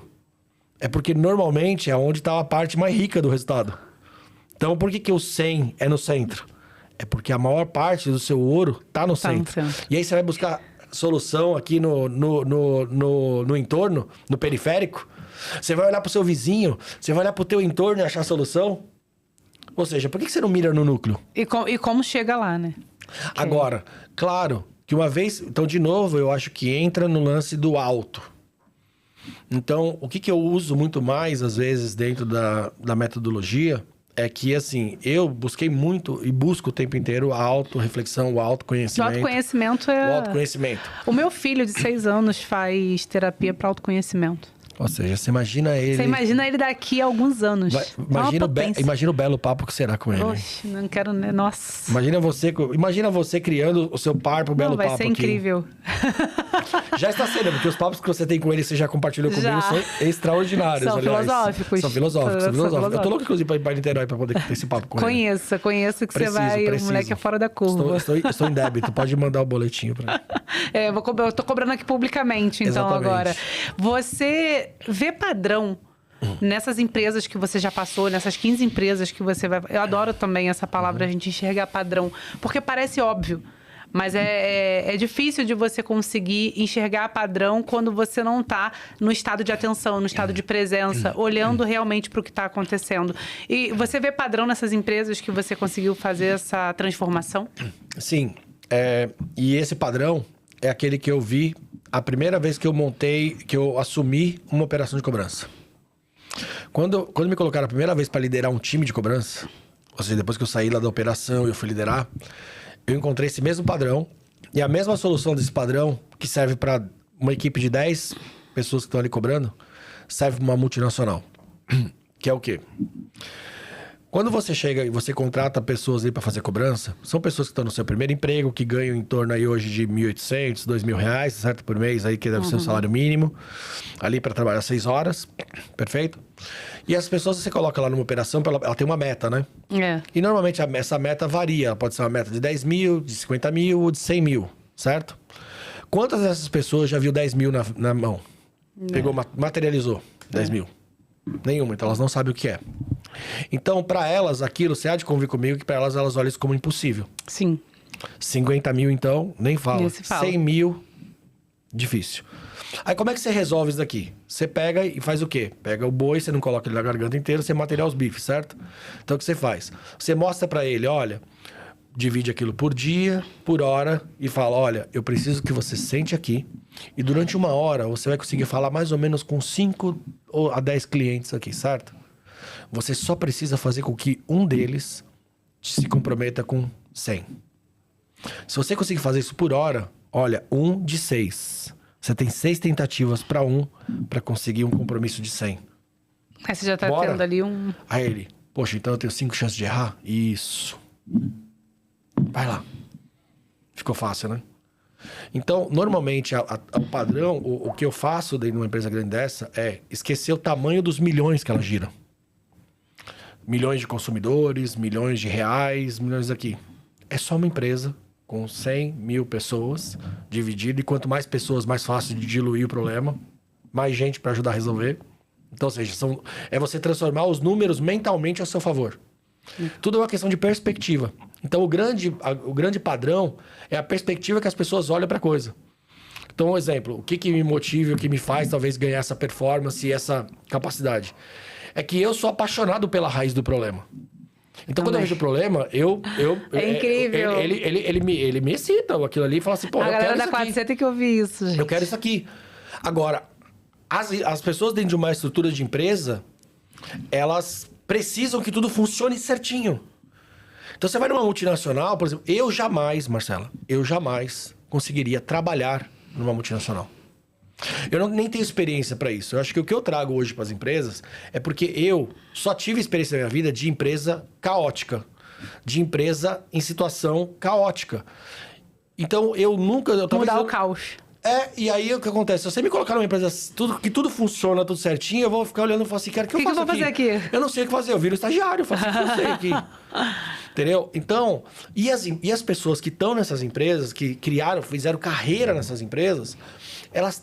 É porque normalmente é onde está a parte mais rica do resultado. Então, por que o 100 é no centro? É porque a maior parte do seu ouro está no centro. E aí você vai buscar solução aqui no entorno, no periférico. Você vai olhar pro seu vizinho, você vai olhar pro teu entorno e achar a solução. Ou seja, por que você não mira no núcleo? E como chega lá, né? Agora, claro, que uma vez... Então, de novo, eu acho que entra no lance do alto. Então, o que eu uso muito mais, às vezes, dentro da metodologia... É que, assim, eu busquei muito e busco o tempo inteiro a autorreflexão, o autoconhecimento. O autoconhecimento é... O autoconhecimento. O meu filho de 6 anos faz terapia para autoconhecimento. Ou seja, você imagina ele... Você imagina ele daqui a alguns anos. Imagina o belo papo que será com ele. Oxe, não quero... Nossa. Imagina você criando o seu par pro belo papo aqui. Vai ser incrível. Já está sendo, porque os papos que você tem com ele, você já compartilhou comigo, são extraordinários, aliás. São filosóficos. Eu tô louco, inclusive, pra ir para Niterói pra poder ter esse papo com ele. Conheço que você vai... O moleque é fora da curva. Estou em débito, pode mandar o boletinho pra ele. Eu tô cobrando aqui publicamente, então, exatamente. Agora. Você vê padrão nessas empresas que você já passou, nessas 15 empresas que você vai... Eu adoro também essa palavra, a gente enxergar padrão, porque parece óbvio. Mas é difícil de você conseguir enxergar padrão quando você não está no estado de atenção, no estado de presença, olhando realmente para o que está acontecendo. E você vê padrão nessas empresas que você conseguiu fazer essa transformação? Sim. E esse padrão é aquele que eu vi a primeira vez que eu assumi uma operação de cobrança. Quando me colocaram a primeira vez para liderar um time de cobrança, ou seja, depois que eu saí lá da operação e eu fui liderar, eu encontrei esse mesmo padrão e a mesma solução desse padrão, que serve para uma equipe de 10 pessoas que estão ali cobrando, serve para uma multinacional. Que é o quê? Quando você chega e você contrata pessoas aí para fazer cobrança, são pessoas que estão no seu primeiro emprego, que ganham em torno aí hoje de R$1.800, R$2.000, certo? Por mês, aí que deve ser o salário mínimo, ali para trabalhar 6 horas, perfeito? E as pessoas você coloca lá numa operação, ela tem uma meta, né? E normalmente essa meta varia, ela pode ser uma meta de 10 mil, de 50 mil ou de 100 mil, certo? Quantas dessas pessoas já viu 10 mil na mão? Pegou, materializou 10 mil? Nenhuma, então elas não sabem o que é. Então, para elas, aquilo, você há de convir comigo que para elas olham isso como impossível. Sim. 50 mil, então, nem fala. 100 mil, difícil. Aí, como é que você resolve isso daqui? Você pega e faz o quê? Pega o boi, você não coloca ele na garganta inteira, você material os bifes, certo? Então, o que você faz? Você mostra para ele, olha, divide aquilo por dia, por hora, e fala, olha, eu preciso que você sente aqui, e durante 1 hora você vai conseguir falar mais ou menos com 5 ou a 10 clientes aqui, certo? Você só precisa fazer com que um deles se comprometa com 100. Se você conseguir fazer isso por hora, olha, 1 de 6. Você tem 6 tentativas para conseguir um compromisso de 100. Aí você já tá tendo ali um... Aí ele, poxa, então eu tenho 5 chances de errar? Isso. Vai lá. Ficou fácil, né? Então, normalmente, o padrão, o que eu faço dentro de uma empresa grande dessa é esquecer o tamanho dos milhões que ela gira. Milhões de consumidores, milhões de reais, milhões aqui. É só uma empresa com 100 mil pessoas dividido, e quanto mais pessoas, mais fácil de diluir o problema, mais gente para ajudar a resolver. Então, ou seja, é você transformar os números mentalmente a seu favor. Tudo é uma questão de perspectiva. Então, o grande padrão é a perspectiva que as pessoas olham para a coisa. Então, um exemplo, o que me motiva, o que me faz talvez ganhar essa performance e essa capacidade? É que eu sou apaixonado pela raiz do problema. Então, quando eu vejo o problema, É incrível. Ele me excita aquilo ali e fala assim, pô, a galera da 4C tem que ouvir isso, gente. Eu quero isso aqui. Agora, as pessoas dentro de uma estrutura de empresa, elas precisam que tudo funcione certinho. Então, você vai numa multinacional, por exemplo, Marcela, eu jamais conseguiria trabalhar numa multinacional. Eu nem tenho experiência para isso. Eu acho que o que eu trago hoje para as empresas é porque eu só tive experiência na minha vida de empresa caótica, de empresa em situação caótica. Então, eu nunca... Mudar o caos. E aí o que acontece? Se você me colocar numa empresa que tudo funciona, tudo certinho, eu vou ficar olhando e falar assim, cara, o que eu faço aqui? Fazer aqui? Eu não sei o que fazer, eu viro estagiário, eu faço o que eu sei aqui. Entendeu? Então, e as pessoas que estão nessas empresas, que fizeram carreira nessas empresas, elas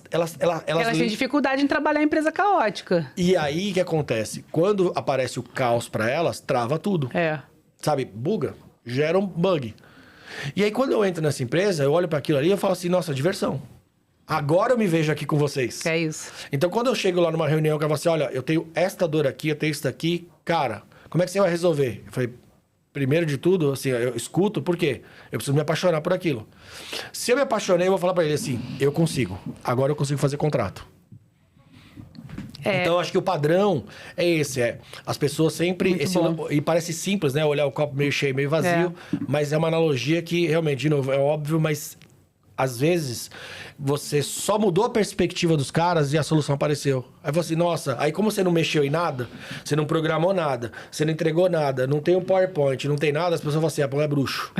têm dificuldade em trabalhar em empresa caótica. E aí o que acontece? Quando aparece o caos para elas, trava tudo. Sabe? Buga, gera um bug. E aí quando eu entro nessa empresa, eu olho para aquilo ali e eu falo assim, nossa, diversão. Agora eu me vejo aqui com vocês. É isso. Então, quando eu chego lá numa reunião, eu falo assim, olha, eu tenho esta dor aqui, eu tenho isso aqui. Cara, como é que você vai resolver? Eu falei, primeiro de tudo, assim, eu escuto, por quê? Eu preciso me apaixonar por aquilo. Se eu me apaixonei, eu vou falar pra ele assim, eu consigo. Agora eu consigo fazer contrato. Então, acho que o padrão é esse, as pessoas sempre... E parece simples, né? Olhar o copo meio cheio, meio vazio. Mas é uma analogia que, realmente, de novo, é óbvio, mas... Às vezes, você só mudou a perspectiva dos caras e a solução apareceu. Aí você, nossa, aí como você não mexeu em nada, você não programou nada, você não entregou nada, não tem um PowerPoint, não tem nada, as pessoas falam assim, é bruxo.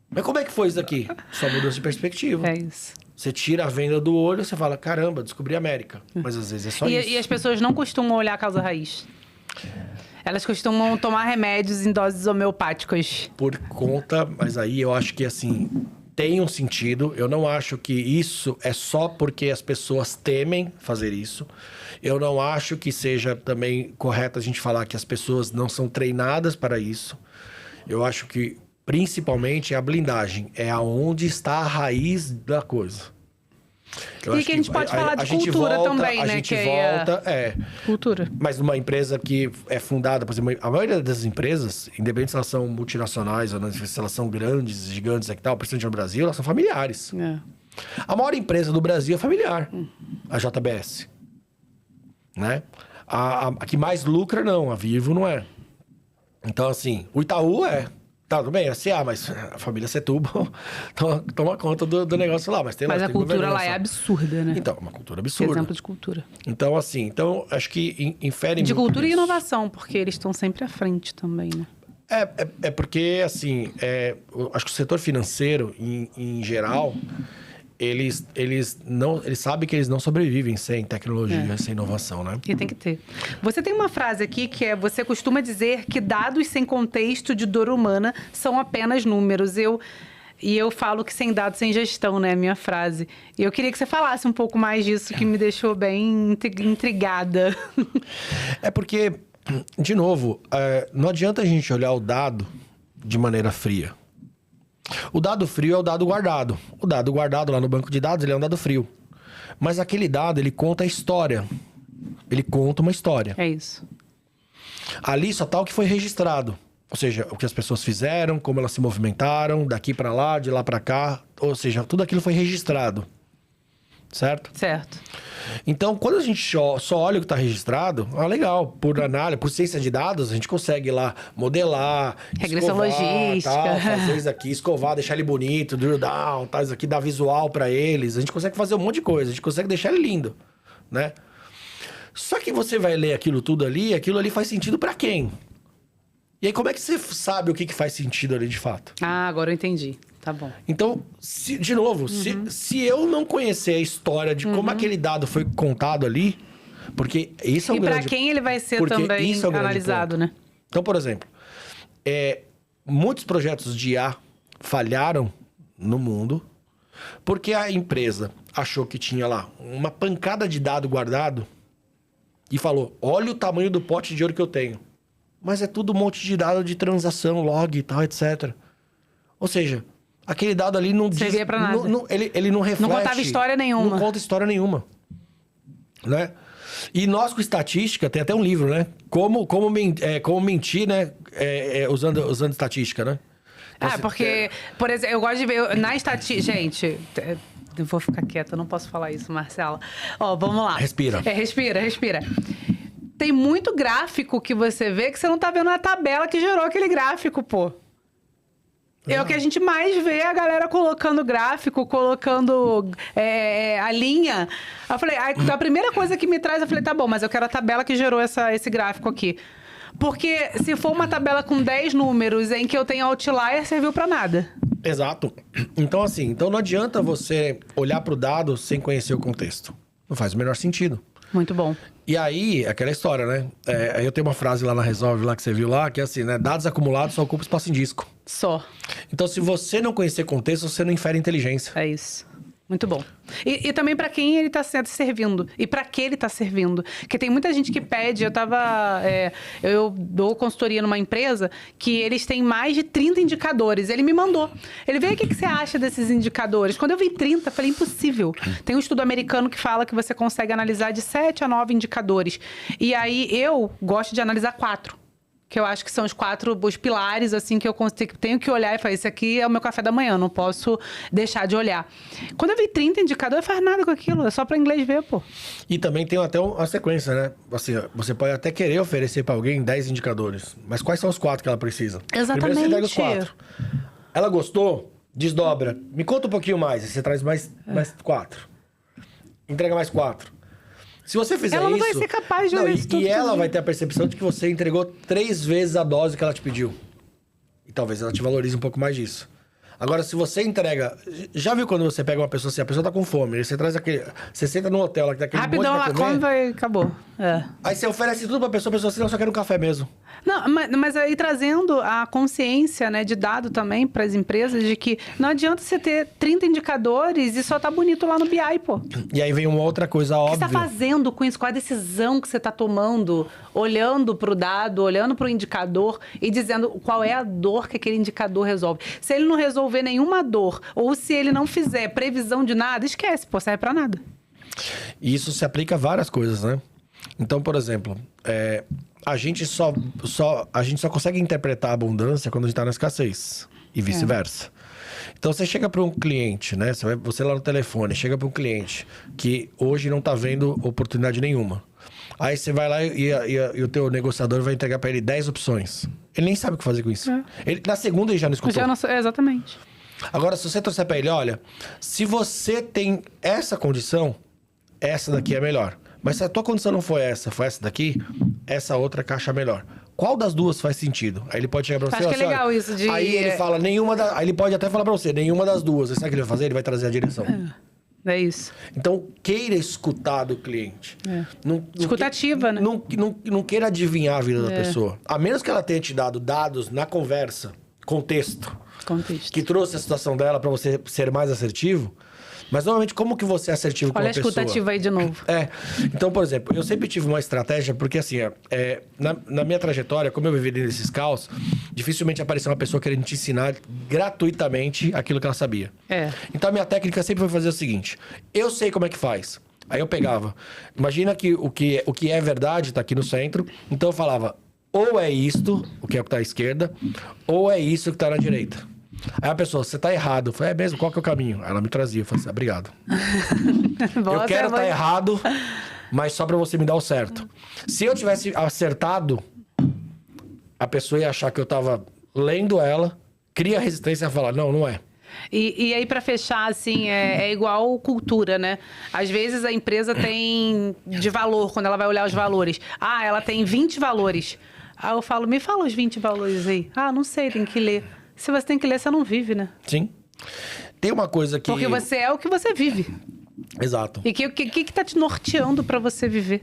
Mas como é que foi isso aqui? Só mudança de perspectiva. É isso. Você tira a venda do olho, você fala, caramba, descobri a América. Mas às vezes é só isso. E as pessoas não costumam olhar a causa raiz. Elas costumam tomar remédios em doses homeopáticas. Por conta, mas aí eu acho que assim... Tem um sentido, eu não acho que isso é só porque as pessoas temem fazer isso. Eu não acho que seja também correto a gente falar que as pessoas não são treinadas para isso. Eu acho que principalmente, é a blindagem. É aonde está a raiz da coisa. E que a gente pode falar de cultura também, né? A gente volta, Cultura. Mas numa empresa que é fundada, por exemplo, a maioria das empresas, independente se elas são multinacionais ou não, se elas são grandes, gigantes e tal, principalmente no Brasil, elas são familiares. A maior empresa do Brasil é familiar, a JBS. Né? A que mais lucra, não. A Vivo não é. Então, assim, o Itaú é. Tá, tudo bem, é SA, mas a família Setúbal toma conta do negócio lá. Mas a cultura lá é absurda, né? Então, uma cultura absurda. Exemplo de cultura. Então, assim, acho que infere de muito cultura isso. E inovação, porque eles estão sempre à frente também, né? É porque, assim, eu acho que o setor financeiro, em geral, eles sabem que eles não sobrevivem sem tecnologia, sem inovação, né? E tem que ter. Você tem uma frase aqui que você costuma dizer que dados sem contexto de dor humana são apenas números. E eu falo que sem dados, sem gestão, né? Minha frase. E eu queria que você falasse um pouco mais disso, que me deixou bem intrigada. É porque, de novo, não adianta a gente olhar o dado de maneira fria. O dado frio é o dado guardado. O dado guardado lá no banco de dados, ele é um dado frio. Mas aquele dado, ele conta a história. Ele conta uma história. É isso. Ali só tá o que foi registrado. Ou seja, o que as pessoas fizeram, como elas se movimentaram, daqui para lá, de lá para cá. Ou seja, tudo aquilo foi registrado. Certo? Certo. Então, quando a gente só olha o que está registrado, legal, por análise, por ciência de dados, a gente consegue lá modelar, regressão logística, fazer isso aqui, escovar, deixar ele bonito, drill down, isso aqui dá visual para eles. A gente consegue fazer um monte de coisa, a gente consegue deixar ele lindo, né? Só que você vai ler aquilo tudo ali, aquilo ali faz sentido para quem? E aí, como é que você sabe o que faz sentido ali de fato? Agora eu entendi. Tá bom. Então, de novo, se eu não conhecer a história de como aquele dado foi contado ali, porque isso é um grande... E para quem ele vai ser também analisado, né? Então, por exemplo, muitos projetos de IA falharam no mundo porque a empresa achou que tinha lá uma pancada de dado guardado e falou, olha o tamanho do pote de ouro que eu tenho. Mas é tudo um monte de dado de transação, log e tal, etc. Ou seja... Aquele dado ali não diz... Servia pra nada. Ele não reflete... Não contava história nenhuma. Não conta história nenhuma. Né? E nós, com estatística, tem até um livro, né? Como mentir, né? Usando estatística, né? Então, porque... Por exemplo, eu gosto de ver... Na estatística... Gente... Eu vou ficar quieta, eu não posso falar isso, Marcela. Vamos lá. Respira. Respira. Tem muito gráfico que você vê que você não tá vendo a tabela que gerou aquele gráfico, pô. É o que a gente mais vê, a galera colocando gráfico, colocando a linha. Eu falei, a primeira coisa que me traz, eu falei, tá bom, mas eu quero a tabela que gerou esse gráfico aqui. Porque se for uma tabela com 10 números em que eu tenho outlier, serviu pra nada. Exato. Então, assim, não adianta você olhar pro dado sem conhecer o contexto. Não faz o menor sentido. Muito bom. E aí, aquela história, né? Aí eu tenho uma frase lá na Resolve, lá que você viu lá, que é assim, né? Dados acumulados só ocupam espaço em disco. Só. Então, se você não conhecer contexto, você não infere inteligência. É isso. Muito bom. E também para quem ele está servindo. E para que ele está servindo. Porque tem muita gente que pede... Eu dou consultoria numa empresa que eles têm mais de 30 indicadores. Ele me mandou. Ele veio, o que você acha desses indicadores? Quando eu vi 30, eu falei, impossível. Tem um estudo americano que fala que você consegue analisar de 7 a 9 indicadores. E aí, eu gosto de analisar 4. Que eu acho que são os pilares, assim, que eu tenho que olhar e falar, esse aqui é o meu café da manhã, não posso deixar de olhar. Quando eu vi 30 indicadores, eu faço nada com aquilo, é só para inglês ver, pô. E também tem até uma sequência, né? Assim, você pode até querer oferecer para alguém 10 indicadores, mas quais são os 4 que ela precisa? Exatamente. Primeiro você entrega os 4. Ela gostou? Desdobra. Me conta um pouquinho mais, aí você traz mais 4. Entrega mais 4. Se você fizer isso... Ela não vai ser capaz de olhar isso tudo. E ela vai ter a percepção de que você entregou 3 vezes a dose que ela te pediu. E talvez ela te valorize um pouco mais disso. Agora, se você entrega... Já viu quando você pega uma pessoa assim, a pessoa tá com fome, aí você traz aquele... Você senta no hotel, lá que tem aquele rapidão, monte pra comer. Rapidão, ela come e acabou. Aí você oferece tudo pra pessoa assim, não, só quero um café mesmo. Não, mas aí trazendo a consciência, né, de dado também para as empresas de que não adianta você ter 30 indicadores e só tá bonito lá no BI, pô. E aí vem uma outra coisa O que óbvia. você está fazendo com isso? Qual a decisão que você está tomando? Olhando para o dado, olhando para o indicador e dizendo qual é a dor que aquele indicador resolve. Se ele não resolver nenhuma dor, ou se ele não fizer previsão de nada, esquece, pô, serve para nada. E isso se aplica a várias coisas, né? Então, por exemplo, a gente só consegue interpretar a abundância quando a gente está na escassez. E vice-versa. Então, você chega para um cliente, né? Você lá no telefone, chega para um cliente que hoje não está vendo oportunidade nenhuma. Aí você vai lá e o teu negociador vai entregar para ele 10 opções. Ele nem sabe o que fazer com isso. Na segunda ele já não escutou. Exatamente. Agora, se você trouxer para ele, olha, se você tem essa condição, essa daqui é melhor. Mas se a tua condição não foi essa daqui, essa outra caixa é melhor. Qual das duas faz sentido? Aí ele pode chegar pra você... Acho que é legal isso de... Aí ele fala, aí ele pode até falar pra você, nenhuma das duas. Aí sabe o que ele vai fazer? Ele vai trazer a direção. É isso. Então, queira escutar do cliente. Escutativa, né? Não queira adivinhar a vida da pessoa. A menos que ela tenha te dado dados na conversa, contexto. Que trouxe a situação dela pra você ser mais assertivo. Mas, normalmente, como que você é assertivo com uma pessoa? Olha a escutativa aí de novo. Então, por exemplo, eu sempre tive uma estratégia, porque assim, na minha trajetória, como eu vivi nesses caos, dificilmente apareceu uma pessoa querendo te ensinar gratuitamente aquilo que ela sabia. Então, a minha técnica sempre foi fazer o seguinte: eu sei como é que faz. Aí eu pegava. Imagina que o que é verdade tá aqui no centro. Então, eu falava, ou é isto, o que é o que tá à esquerda, ou é isso que tá na direita. Aí a pessoa, você tá errado. Eu falei, mesmo? Qual que é o caminho? Aí ela me trazia. Eu falei assim, obrigado. Eu quero estar errado, mas só pra você me dar o certo. Se eu tivesse acertado, a pessoa ia achar que eu tava lendo ela, cria resistência e falar, não é. E aí, pra fechar, assim, é igual cultura, né? Às vezes a empresa tem de valor, quando ela vai olhar os valores. Ela tem 20 valores. Aí eu falo, me fala os 20 valores aí. Não sei, tem que ler. Se você tem que ler, você não vive, né? Sim. Tem uma coisa que... Porque você é o que você vive. Exato. E o que tá te norteando para você viver?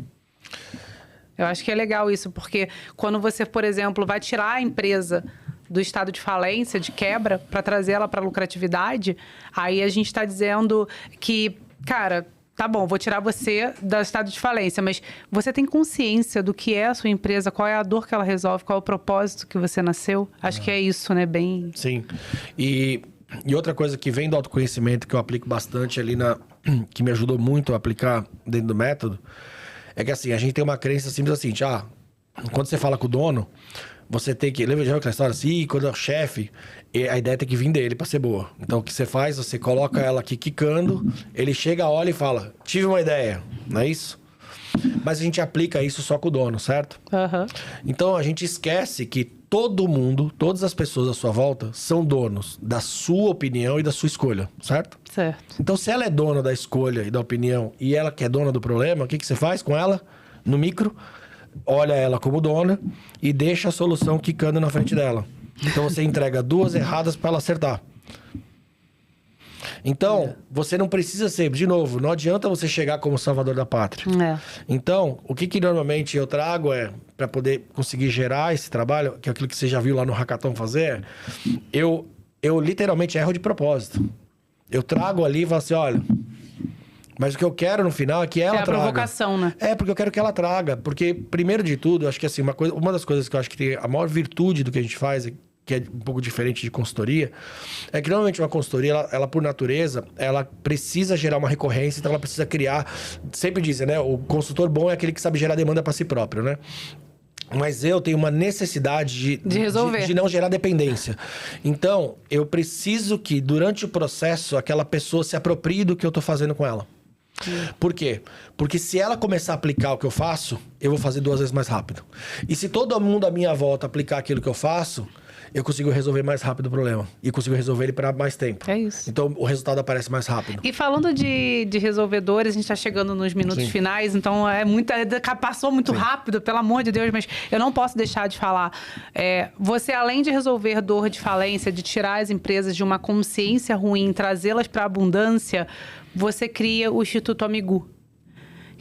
Eu acho que é legal isso, porque quando você, por exemplo, vai tirar a empresa do estado de falência, de quebra, para trazer ela para lucratividade, aí a gente está dizendo que, cara... Tá bom, vou tirar você do estado de falência, mas você tem consciência do que é a sua empresa, qual é a dor que ela resolve, qual é o propósito que você nasceu? Acho que é isso, né? Bem... Sim. E outra coisa que vem do autoconhecimento, que eu aplico bastante ali que me ajudou muito a aplicar dentro do método, é que assim, a gente tem uma crença simples assim, quando você fala com o dono, você tem que... Lembra já aquela história assim, quando é o chefe, a ideia tem que vir dele pra ser boa. Então, o que você faz? Você coloca ela aqui quicando, ele chega, olha e fala, tive uma ideia, não é isso? Mas a gente aplica isso só com o dono, certo? Então, a gente esquece que todo mundo, todas as pessoas à sua volta, são donos da sua opinião e da sua escolha, certo? Certo. Então, se ela é dona da escolha e da opinião e ela que é dona do problema, o que você faz com ela? No micro... Olha ela como dona e deixa a solução quicando na frente dela. Então você entrega 2 erradas para ela acertar. Então, você não precisa ser... De novo, não adianta você chegar como salvador da pátria. Então, o que normalmente eu trago para poder conseguir gerar esse trabalho, que é aquilo que você já viu lá no Hackathon fazer, eu literalmente erro de propósito. Eu trago ali e falo assim, olha... Mas o que eu quero no final é que ela traga. É a provocação, né? Porque eu quero que ela traga. Porque, primeiro de tudo, acho que assim, uma das coisas que eu acho que tem a maior virtude do que a gente faz, que é um pouco diferente de consultoria, é que normalmente uma consultoria, ela por natureza, ela precisa gerar uma recorrência, então ela precisa criar... Sempre dizem, né? O consultor bom é aquele que sabe gerar demanda para si próprio, né? Mas eu tenho uma necessidade de resolver. De não gerar dependência. Então, eu preciso que, durante o processo, aquela pessoa se aproprie do que eu tô fazendo com ela. Por quê? Porque se ela começar a aplicar o que eu faço, eu vou fazer 2 vezes mais rápido. E se todo mundo à minha volta aplicar aquilo que eu faço, eu consigo resolver mais rápido o problema. E consigo resolver ele para mais tempo. É isso. Então, o resultado aparece mais rápido. E falando de resolvedores, a gente está chegando nos minutos finais, então passou muito rápido, pelo amor de Deus, mas eu não posso deixar de falar. Você, além de resolver dor de falência, de tirar as empresas de uma consciência ruim, trazê-las para a abundância, você cria o Instituto Amigu,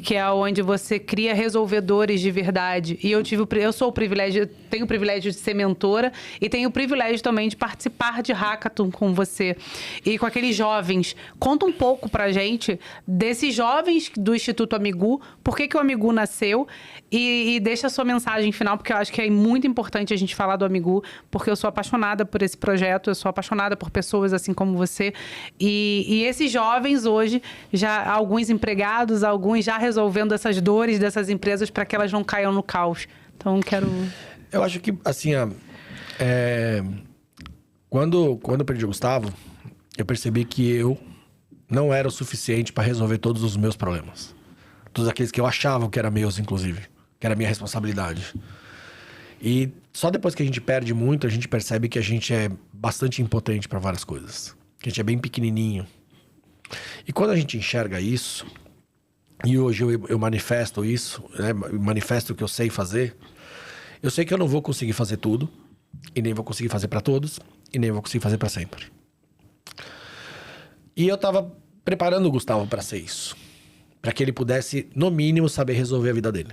que é onde você cria resolvedores de verdade. E eu sou o privilégio, tenho o privilégio de ser mentora e tenho o privilégio também de participar de hackathon com você e com aqueles jovens. Conta um pouco pra gente desses jovens do Instituto Amigu, por que o Amigu nasceu e deixa a sua mensagem final, porque eu acho que é muito importante a gente falar do Amigu, porque eu sou apaixonada por esse projeto, eu sou apaixonada por pessoas assim como você. E esses jovens hoje, já alguns empregados, alguns já resolvendo essas dores dessas empresas para que elas não caiam no caos. Então, Eu acho que, assim, quando eu perdi o Gustavo, eu percebi que eu não era o suficiente para resolver todos os meus problemas. Todos aqueles que eu achava que eram meus, inclusive. Que era minha responsabilidade. E só depois que a gente perde muito, a gente percebe que a gente é bastante impotente para várias coisas. Que a gente é bem pequenininho. E quando a gente enxerga isso, e hoje eu manifesto isso, né? Manifesto o que eu sei fazer, eu sei que eu não vou conseguir fazer tudo, e nem vou conseguir fazer para todos, e nem vou conseguir fazer para sempre. E eu tava preparando o Gustavo para ser isso. Para que ele pudesse, no mínimo, saber resolver a vida dele.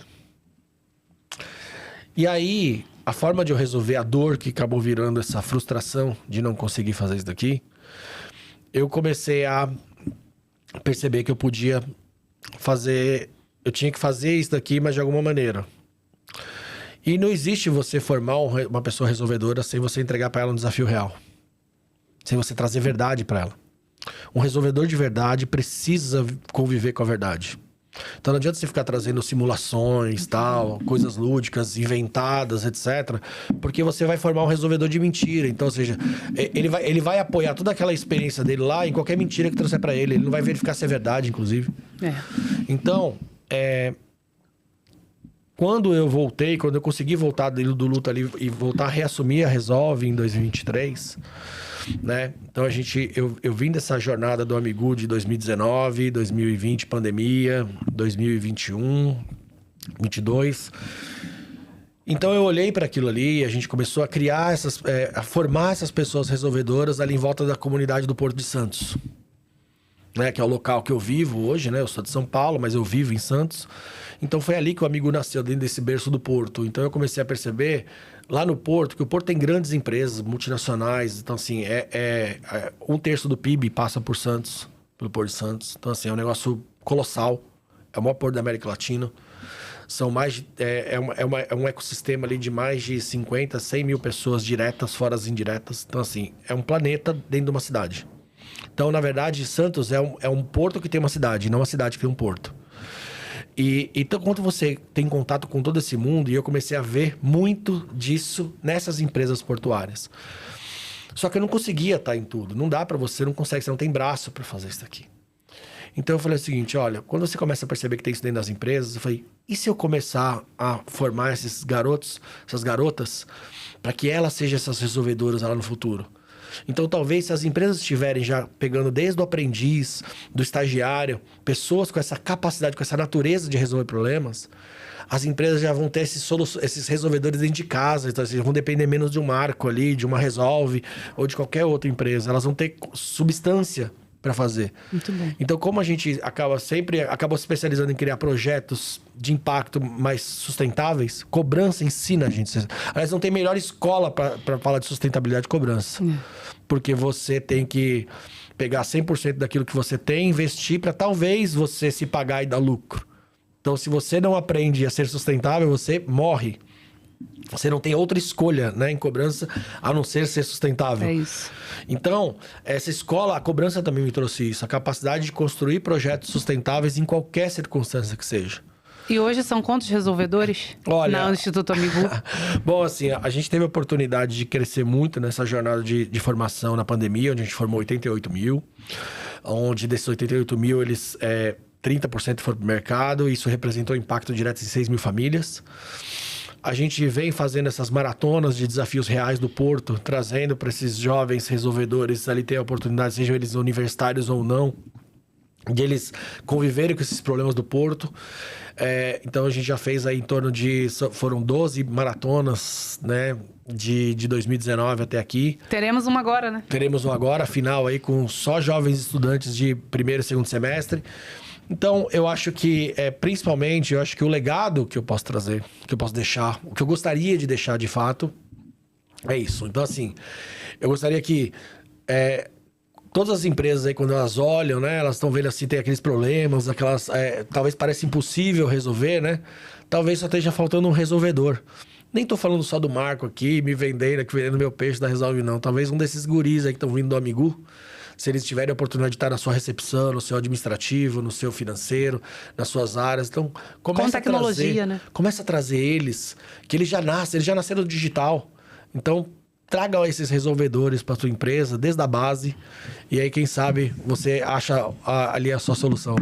E aí, a forma de eu resolver a dor que acabou virando essa frustração de não conseguir fazer isso daqui, eu comecei a perceber que eu podia fazer... Eu tinha que fazer isso daqui, mas de alguma maneira. E não existe você formar uma pessoa resolvedora sem você entregar para ela um desafio real. Sem você trazer verdade para ela. Um resolvedor de verdade precisa conviver com a verdade. Então não adianta você ficar trazendo simulações, tal, coisas lúdicas, inventadas, etc. Porque você vai formar um resolvedor de mentira. Então, ou seja, ele vai apoiar toda aquela experiência dele lá em qualquer mentira que trouxer para ele. Ele não vai verificar se é verdade, inclusive. Então, quando eu consegui voltar do luto ali e voltar a reassumir a Resolve em 2023... né? Então eu vim dessa jornada do Amigu de 2019, 2020 pandemia, 2021, 2022. Então eu olhei para aquilo ali e a gente começou a criar a formar essas pessoas resolvedoras ali em volta da comunidade do Porto de Santos, né? Que é o local que eu vivo hoje, né? Eu sou de São Paulo, mas eu vivo em Santos. Então foi ali que o Amigu nasceu, dentro desse berço do Porto. Então eu comecei a perceber lá no Porto, que o Porto tem grandes empresas multinacionais. Então assim, 1/3 do PIB passa por Santos, pelo Porto de Santos. Então assim, é um negócio colossal. É o maior porto da América Latina. São mais é um ecossistema ali de mais de 50, 100 mil pessoas diretas, fora as indiretas. Então assim, é um planeta dentro de uma cidade. Então, na verdade, Santos é um porto que tem uma cidade, não uma cidade que tem um porto. Então, quando você tem contato com todo esse mundo, e eu comecei a ver muito disso nessas empresas portuárias. Só que eu não conseguia estar em tudo. Não dá para você não tem braço para fazer isso aqui. Então eu falei o seguinte, olha, quando você começa a perceber que tem isso dentro das empresas, eu falei, e se eu começar a formar esses garotos, essas garotas, para que elas sejam essas resolvedoras lá no futuro? Então, talvez, se as empresas estiverem já pegando desde o aprendiz, do estagiário, pessoas com essa capacidade, com essa natureza de resolver problemas, as empresas já vão ter esses resolvedores dentro de casa. Então, eles vão depender menos de um Marco ali, de uma Resolve ou de qualquer outra empresa. Elas vão ter substância para fazer. Muito bom. Então, como a gente acabou se especializando em criar projetos de impacto mais sustentáveis, cobrança ensina a gente. Aliás, não tem melhor escola para falar de sustentabilidade que cobrança. Porque você tem que pegar 100% daquilo que você tem, investir para talvez você se pagar e dar lucro. Então, se você não aprende a ser sustentável, você morre. Você não tem outra escolha, né, em cobrança, a não ser sustentável. É isso. Então, essa escola, a cobrança também me trouxe isso. A capacidade de construir projetos sustentáveis em qualquer circunstância que seja. E hoje são quantos resolvedores no Instituto Amigu? Bom, assim, a gente teve a oportunidade de crescer muito nessa jornada de formação na pandemia, onde a gente formou 88 mil. Onde desses 88 mil, 30% foram para o mercado. Isso representou impacto direto em 6 mil famílias. A gente vem fazendo essas maratonas de desafios reais do Porto, trazendo para esses jovens resolvedores ali ter a oportunidade, sejam eles universitários ou não, de eles conviverem com esses problemas do Porto. Então a gente já fez aí em torno de... Foram 12 maratonas, né? De 2019 até aqui. Teremos uma agora, né? Teremos uma agora, final aí com só jovens estudantes de primeiro e segundo semestre. Então, eu acho que, principalmente, eu acho que o legado que eu posso trazer, que eu posso deixar, o que eu gostaria de deixar de fato, é isso. Então, assim, eu gostaria que todas as empresas aí, quando elas olham, né, elas estão vendo assim, tem aqueles problemas, aquelas, talvez pareça impossível resolver, né? Talvez só esteja faltando um resolvedor. Nem tô falando só do Marco aqui, me vendendo aqui, vendendo meu peixe da Resolve, não. Talvez um desses guris aí que estão vindo do Amigu, se eles tiverem a oportunidade de estar na sua recepção, no seu administrativo, no seu financeiro, nas suas áreas. Então, começa a trazer eles, que eles já nasceram do digital. Então, traga esses resolvedores para sua empresa, desde a base. E aí, quem sabe, você acha ali a sua solução.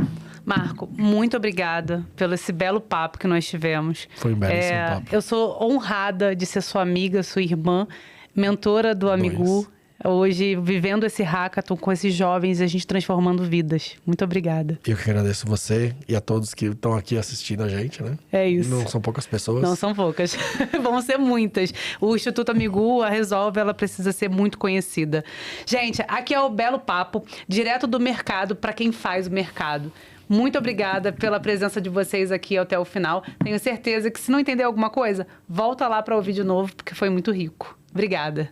Marco, muito obrigada pelo esse belo papo que nós tivemos. Foi um belíssimo papo. Eu sou honrada de ser sua amiga, sua irmã, mentora do Amigu. Hoje, vivendo esse hackathon com esses jovens, a gente transformando vidas. Muito obrigada. Eu que agradeço você e a todos que estão aqui assistindo a gente, né? É isso. Não são poucas pessoas. Não são poucas. Vão ser muitas. O Instituto Amigu, a Resolve, ela precisa ser muito conhecida. Gente, aqui é o Belo Papo, direto do mercado para quem faz o mercado. Muito obrigada pela presença de vocês aqui até o final. Tenho certeza que se não entender alguma coisa, volta lá para ouvir de novo, porque foi muito rico. Obrigada.